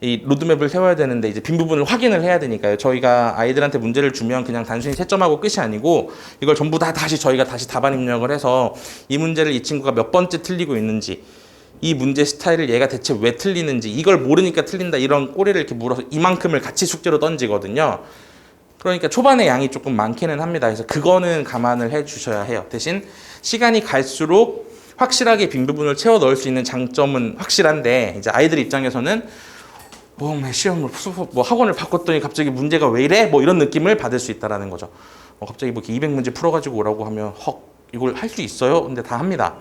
A: 이 로드맵을 세워야 되는데 이제 빈 부분을 확인을 해야 되니까요. 저희가 아이들한테 문제를 주면 그냥 단순히 채점하고 끝이 아니고 이걸 전부 다 다시 저희가 다시 답안 입력을 해서 이 문제를 이 친구가 몇 번째 틀리고 있는지, 이 문제 스타일을 얘가 대체 왜 틀리는지, 이걸 모르니까 틀린다, 이런 꼬리를 이렇게 물어서 이만큼을 같이 숙제로 던지거든요. 그러니까 초반에 양이 조금 많기는 합니다. 그래서 그거는 감안을 해 주셔야 해요. 대신 시간이 갈수록 확실하게 빈 부분을 채워 넣을 수 있는 장점은 확실한데, 이제 아이들 입장에서는 시험을 뭐 학원을 바꿨더니 갑자기 문제가 왜 이래? 뭐 이런 느낌을 받을 수 있다라는 거죠. 갑자기 뭐 200문제 풀어가지고 오라고 하면 이걸 할 수 있어요? 근데 다 합니다.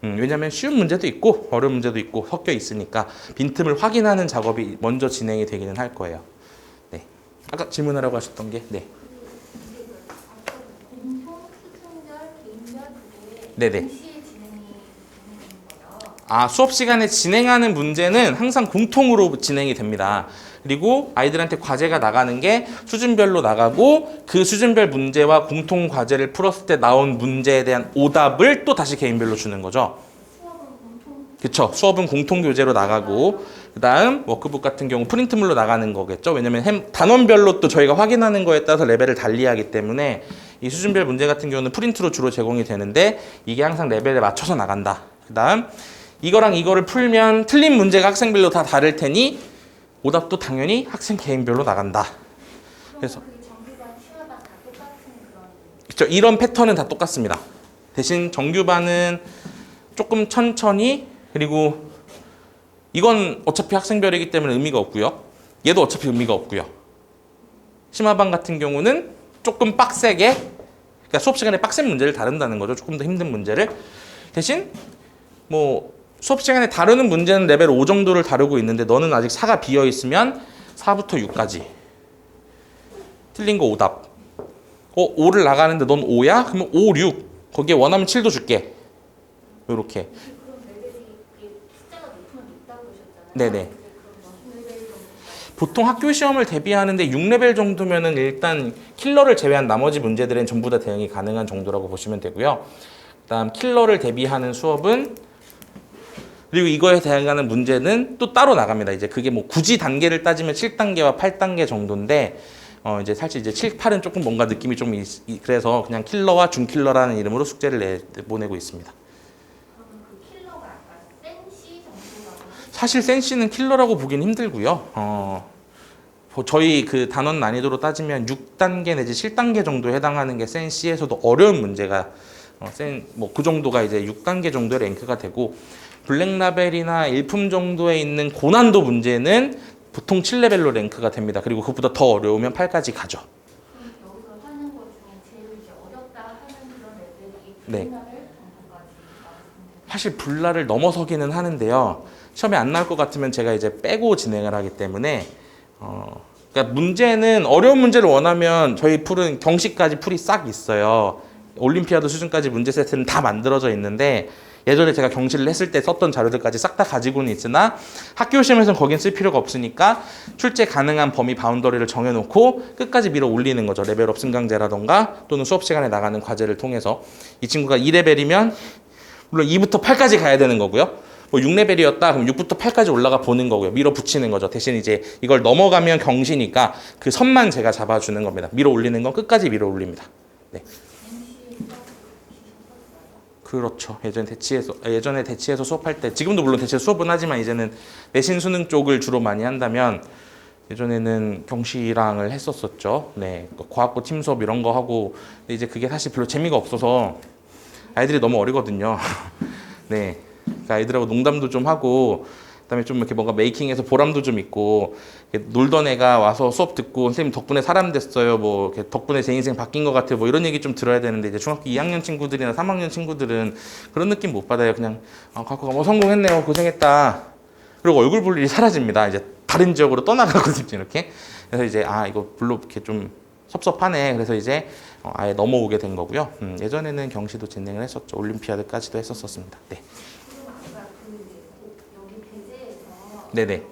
A: 왜냐하면 쉬운 문제도 있고 어려운 문제도 있고 섞여 있으니까 빈틈을 확인하는 작업이 먼저 진행이 되기는 할 거예요. 네. 아까 질문하라고 하셨던 게 네.
C: 공통 수준별, 개인별 그게
A: 네네.
C: 동시에 진행이 되는 거예요.
A: 아, 수업 시간에 진행하는 문제는 항상 공통으로 진행이 됩니다. 그리고 아이들한테 과제가 나가는 게 수준별로 나가고 그 수준별 문제와 공통 과제를 풀었을 때 나온 문제에 대한 오답을 또 다시 개인별로 주는 거죠.
C: 수업은 공통.
A: 그쵸. 수업은 공통 교재로 나가고 그다음 워크북 같은 경우 프린트물로 나가는 거겠죠. 왜냐면 단원별로 또 저희가 확인하는 거에 따라서 레벨을 달리하기 때문에 이 수준별 문제 같은 경우는 프린트로 주로 제공이 되는데 이게 항상 레벨에 맞춰서 나간다. 그다음 이거랑 이거를 풀면 틀린 문제가 학생별로 다 다를 테니 오답도 당연히 학생 개인별로 나간다. 그래서
C: 그게 정규반, 심화반 다 똑같은 그런.
A: 그렇죠. 이런 패턴은 다 똑같습니다. 대신 정규반은 조금 천천히, 그리고 이건 어차피 학생별이기 때문에 의미가 없고요. 얘도 어차피 의미가 없고요. 심화반 같은 경우는 조금 빡세게, 그러니까 수업 시간에 빡센 문제를 다룬다는 거죠. 조금 더 힘든 문제를. 대신 뭐 수업 시간에 다루는 문제는 레벨 5 정도를 다루고 있는데 너는 아직 4가 비어 있으면 4부터 6까지 틀린 거 오답. 5를 나가는데 넌 5야? 그러면 5, 6. 거기에 원하면 7도 줄게. 요렇게.
C: 그럼 레벨이 숫자가 높으면 높다고 하셨잖아요.
A: 네네.
C: 그럼 몇 레벨 정도?
A: 보통 학교 시험을 대비하는데 6레벨 정도면은 일단 킬러를 제외한 나머지 문제들은 전부 다 대응이 가능한 정도라고 보시면 되고요. 그다음 킬러를 대비하는 수업은, 그리고 이거에 대응하는 문제는 또 따로 나갑니다. 이제 그게 뭐 굳이 단계를 따지면 7단계와 8단계 정도인데 이제 사실 이제 7, 8은 조금 뭔가 느낌이 좀 그래서 그냥 킬러와 중킬러라는 이름으로 숙제를 내보내고 있습니다.
C: 그러면 그 킬러가 아까 센시 정도라고.
A: 사실 센시는 킬러라고 보기는 힘들고요. 저희 그 단원 난이도로 따지면 6단계 내지 7단계 정도에 해당하는 게 센시에서도 어려운 문제가 뭐 그 정도가 이제 6단계 정도의 랭크가 되고, 블랙라벨이나 일품 정도에 있는 고난도 문제는 보통 7레벨로 랭크가 됩니다. 그리고 그보다 더 어려우면 8까지 가죠.
C: 그럼 여기서 하는 것 중에 제일 이제 어렵다 하는 그런 레벨이
A: 네.
C: 불나를 정도까지 나왔습니다.
A: 사실 불나를 넘어서기는 하는데요. 시험에 안 나올 것 같으면 제가 이제 빼고 진행을 하기 때문에 그러니까 문제는 어려운 문제를 원하면 저희 풀은 경시까지 풀이 싹 있어요. 올림피아드 수준까지 문제 세트는 다 만들어져 있는데 예전에 제가 경시를 했을 때 썼던 자료들까지 싹 다 가지고는 있으나 학교 시험에서는 거긴 쓸 필요가 없으니까 출제 가능한 범위 바운더리를 정해놓고 끝까지 밀어 올리는 거죠. 레벨업 승강제라던가 또는 수업 시간에 나가는 과제를 통해서. 이 친구가 2레벨이면 물론 2부터 8까지 가야 되는 거고요. 뭐 6레벨이었다 그럼 6부터 8까지 올라가 보는 거고요. 밀어붙이는 거죠. 대신 이제 이걸 넘어가면 경시니까 그 선만 제가 잡아주는 겁니다. 밀어 올리는 건 끝까지 밀어 올립니다. 네. 그렇죠. 예전에 대치해서 수업할 때, 지금도 물론 대치해서 수업은 하지만 이제는 내신 수능 쪽을 주로 많이 한다면 예전에는 경시랑을 했었었죠. 네, 과학고 팀 수업 이런 거 하고. 근데 이제 그게 사실 별로 재미가 없어서 아이들이 너무 어리거든요. 네, 그러니까 아이들하고 농담도 좀 하고 그다음에 좀 이렇게 뭔가 메이킹에서 보람도 좀 있고 이렇게 놀던 애가 와서 수업 듣고 선생님 덕분에 사람 됐어요. 뭐 이렇게 덕분에 제 인생 바뀐 것 같아요. 뭐 이런 얘기 좀 들어야 되는데 이제 중학교 2학년 친구들이나 3학년 친구들은 그런 느낌 못 받아요. 그냥 과거가 뭐 성공했네요. 고생했다. 그리고 얼굴 볼 일이 사라집니다. 이제 다른 지역으로 떠나가거든요. 이렇게. 그래서 이제 이거 별로 이렇게 좀 섭섭하네. 그래서 이제 아예 넘어오게 된 거고요. 예전에는 경시도 진행을 했었죠. 올림피아드까지도 했었습니다. 네.
C: 그리고 아까 여기 배제에서
A: 네네.
C: 입시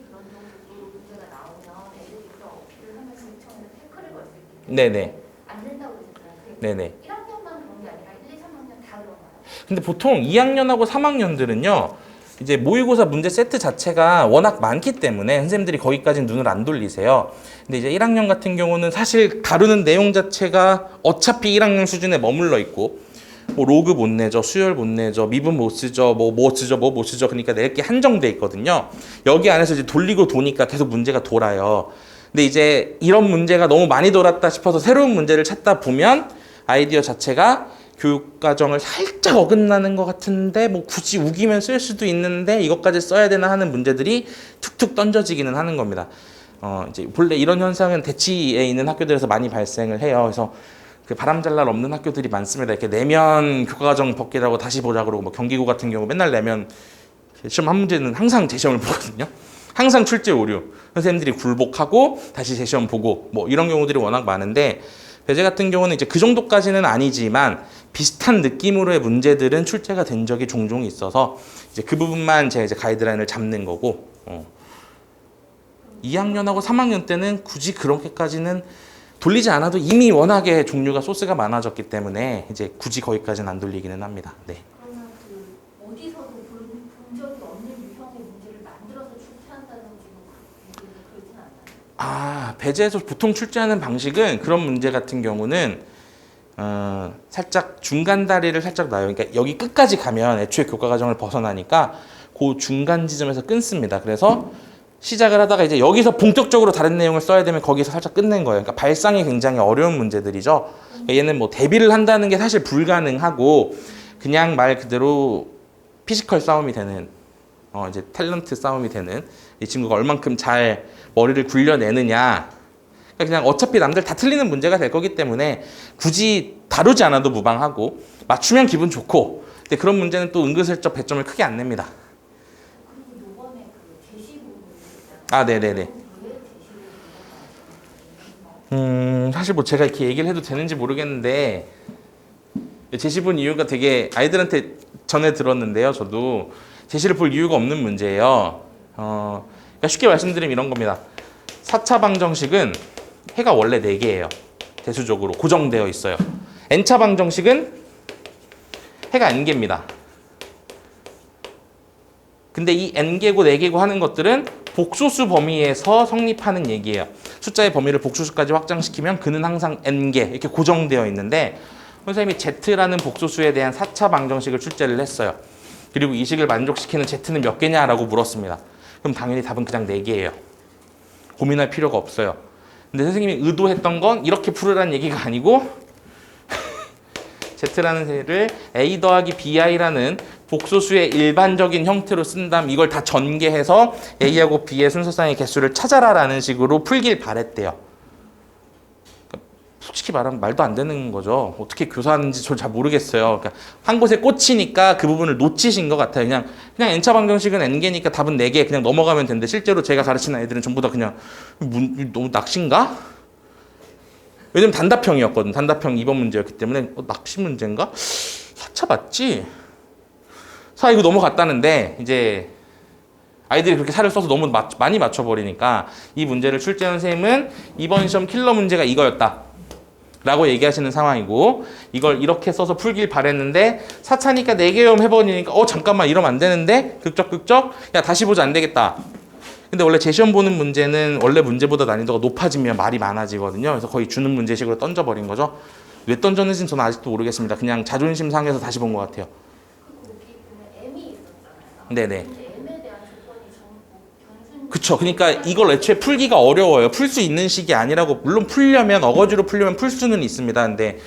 C: 그런 정도 문제가 나오면 애들이 또 어필을 하면서 처음에 태클을 걸 수 있기 때문에
A: 네네.
C: 안 된다고 그러셨잖아요.
A: 네네.
C: 1학년만 그런 게 아니라 1, 2, 3학년 다 그런가요?
A: 근데 보통 2학년하고 3학년들은요. 이제 모의고사 문제 세트 자체가 워낙 많기 때문에 선생님들이 거기까지는 눈을 안 돌리세요. 근데 이제 1학년 같은 경우는 사실 다루는 내용 자체가 어차피 1학년 수준에 머물러 있고 뭐 로그 못 내죠, 수열 못 내죠, 미분 못 쓰죠, 뭐 쓰죠, 뭐 못 쓰죠. 그러니까 낼 게 한정돼 있거든요. 여기 안에서 이제 돌리고 도니까 계속 문제가 돌아요. 근데 이제 이런 문제가 너무 많이 돌았다 싶어서 새로운 문제를 찾다 보면 아이디어 자체가 교육과정을 살짝 어긋나는 것 같은데 뭐 굳이 우기면 쓸 수도 있는데 이것까지 써야 되나 하는 문제들이 툭툭 던져지기는 하는 겁니다. 이제 본래 이런 현상은 대치에 있는 학교들에서 많이 발생을 해요. 그래서 그 바람잘 날 없는 학교들이 많습니다. 이렇게 내면 교과과정 벗기라고 다시 보자 그러고 뭐 경기고 같은 경우 맨날 내면 시험 한 문제는 항상 재시험을 보거든요. 항상 출제 오류. 선생님들이 굴복하고 다시 재시험 보고 뭐 이런 경우들이 워낙 많은데 배제 같은 경우는 이제 그 정도까지는 아니지만 비슷한 느낌으로의 문제들은 출제가 된 적이 종종 있어서 이제 그 부분만 제가 이제 가이드라인을 잡는 거고 2학년하고 3학년 때는 굳이 그렇게까지는 돌리지 않아도 이미 워낙에 종류가 소스가 많아졌기 때문에 이제 굳이 거기까지는 안 돌리기는 합니다. 네.
C: 그러면 어디서도 본 적이 없는 유형의 문제를 만들어서 출제한다든지 그렇진 않나요?
A: 배제에서 보통 출제하는 방식은 그런 문제 같은 경우는 살짝 중간 다리를 살짝 놔요. 그러니까 여기 끝까지 가면 애초에 교과 과정을 벗어나니까 그 중간 지점에서 끊습니다. 그래서 시작을 하다가 이제 여기서 본격적으로 다른 내용을 써야 되면 거기서 살짝 끝낸 거예요. 그러니까 발상이 굉장히 어려운 문제들이죠. 그러니까 얘는 뭐 대비를 한다는 게 사실 불가능하고 그냥 말 그대로 피지컬 싸움이 되는 이제 탤런트 싸움이 되는 이 친구가 얼만큼 잘 머리를 굴려내느냐. 그러니까 그냥 어차피 남들 다 틀리는 문제가 될 거기 때문에 굳이 다루지 않아도 무방하고 맞추면 기분 좋고 근데 그런 문제는 또 은근슬쩍 배점을 크게 안 냅니다.
C: 그리고 요번에 그 제시 부분이 있잖아요.
A: 네네네.
C: 왜 제시를
A: 사실 뭐 제가 이렇게 얘기를 해도 되는지 모르겠는데 제시 본 이유가 되게 아이들한테 전해 들었는데요. 저도 제시를 볼 이유가 없는 문제예요. 그러니까 쉽게 말씀드리면 이런 겁니다. 4차 방정식은 해가 원래 4개예요. 대수적으로 고정되어 있어요. n차 방정식은 해가 n개입니다. 근데 이 n개고 4개고 하는 것들은 복소수 범위에서 성립하는 얘기예요. 숫자의 범위를 복소수까지 확장시키면 그는 항상 n개 이렇게 고정되어 있는데 선생님이 z라는 복소수에 대한 4차 방정식을 출제를 했어요. 그리고 이 식을 만족시키는 z는 몇 개냐라고 물었습니다. 그럼 당연히 답은 그냥 4개예요. 고민할 필요가 없어요. 근데 선생님이 의도했던 건 이렇게 풀으라는 얘기가 아니고 z라는 세를 a 더하기 bi라는 복소수의 일반적인 형태로 쓴 다음 이걸 다 전개해서 a하고 b의 순서상의 개수를 찾아라라는 식으로 풀길 바랬대요. 솔직히 말하면 말도 안 되는 거죠. 어떻게 교사하는지 저 잘 모르겠어요. 그러니까 한 곳에 꽂히니까 그 부분을 놓치신 것 같아요. 그냥 n차 방정식은 n개니까 답은 4개 그냥 넘어가면 되는데 실제로 제가 가르치는 애들은 전부 다 그냥 너무 낚시인가? 왜냐면 단답형이었거든. 단답형 2번 문제였기 때문에 낚시 문제인가? 4차 맞지? 이거 넘어갔다는데 이제 아이들이 그렇게 살을 써서 너무 많이 맞춰버리니까 이 문제를 출제한 선생님은 이번 시험 킬러 문제가 이거였다 라고 얘기하시는 상황이고 이걸 이렇게 써서 풀길 바랬는데 4차니까 4개염 해버리니까 잠깐만 이러면 안 되는데 극적극적 야 다시 보자 안 되겠다. 근데 원래 재시험 보는 문제는 원래 문제보다 난이도가 높아지면 말이 많아지거든요. 그래서 거의 주는 문제식으로 던져버린 거죠. 왜 던졌는지는 저는 아직도 모르겠습니다. 그냥 자존심 상해서 다시 본 것 같아요.
C: 거기 보면 M이 있었잖아요.
A: 네네.
C: 근데 M에 대한 조건이 단순.
A: 그쵸. 그러니까 이걸 애초에 풀기가 어려워요. 풀 수 있는 식이 아니라고. 물론 풀려면 어거지로 풀려면 풀 수는 있습니다. 근데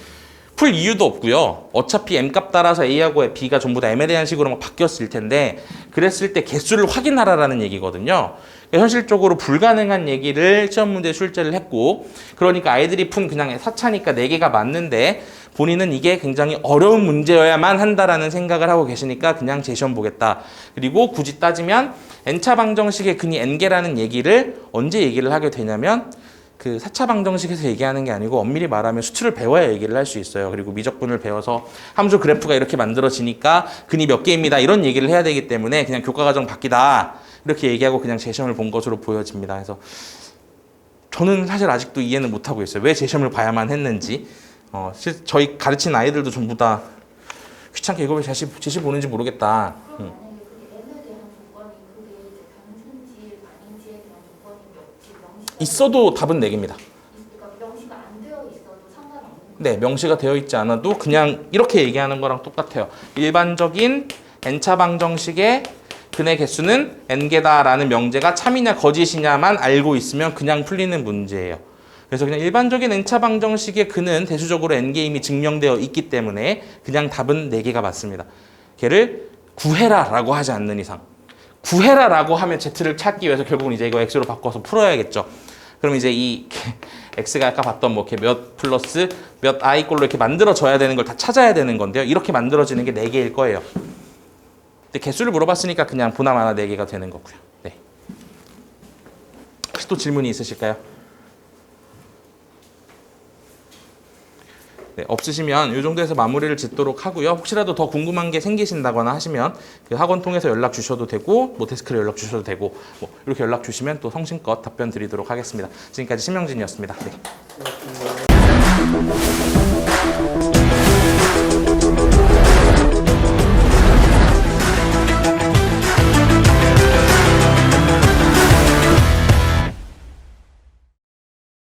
A: 풀 이유도 없고요. 어차피 m값 따라서 a하고 b가 전부 다 m에 대한 식으로 막 바뀌었을 텐데 그랬을 때 개수를 확인하라라는 얘기거든요. 그러니까 현실적으로 불가능한 얘기를 시험 문제 출제를 했고 그러니까 아이들이 푼 그냥 4차니까 4개가 맞는데 본인은 이게 굉장히 어려운 문제여야만 한다라는 생각을 하고 계시니까 그냥 재시험 보겠다. 그리고 굳이 따지면 n차 방정식의 근이 n개라는 얘기를 언제 얘기를 하게 되냐면 그 4차 방정식에서 얘기하는 게 아니고 엄밀히 말하면 수투를 배워야 얘기를 할 수 있어요. 그리고 미적분을 배워서 함수 그래프가 이렇게 만들어지니까 근이 몇 개입니다. 이런 얘기를 해야 되기 때문에 그냥 교과과정 바뀌다. 이렇게 얘기하고 그냥 재시험을 본 것으로 보여집니다. 그래서 저는 사실 아직도 이해는 못하고 있어요. 왜 재시험을 봐야만 했는지. 저희 가르친 아이들도 전부 다 귀찮게 이거 왜 제시 보는지 모르겠다.
C: 그럼 만약에 그게 M에 대한 조건이 그게 이제 단순지 아닌지에 대한 조건이 명시가
A: 있어도 답은 4개입니다.
C: 그러니까 명시가 안 되어 있어도 상관없는
A: 네, 명시가 되어 있지 않아도 그냥 이렇게 얘기하는 거랑 똑같아요. 일반적인 n차 방정식의 근의 개수는 n개다라는 명제가 참이냐 거짓이냐만 알고 있으면 그냥 풀리는 문제예요. 그래서 그냥 일반적인 n차 방정식의 근은 대수적으로 n개 이미 증명되어 있기 때문에 그냥 답은 4개가 맞습니다. 걔를 구해라라고 하지 않는 이상. 구해라라고 하면 z를 찾기 위해서 결국은 이제 이거 x로 바꿔서 풀어야겠죠. 그럼 이제 이 x가 아까 봤던 뭐 이렇게 몇 플러스 몇 i 꼴로 이렇게 만들어져야 되는 걸 다 찾아야 되는 건데요. 이렇게 만들어지는 게 4개일 거예요. 근데 개수를 물어봤으니까 그냥 보나마나 4개가 되는 거고요. 네. 혹시 또 질문이 있으실까요? 네, 없으시면 이 정도에서 마무리를 짓도록 하고요. 혹시라도 더 궁금한 게 생기신다거나 하시면 그 학원 통해서 연락 주셔도 되고 뭐 데스크로 연락 주셔도 되고 뭐 이렇게 연락 주시면 또 성심껏 답변 드리도록 하겠습니다. 지금까지 신명진이었습니다. 네.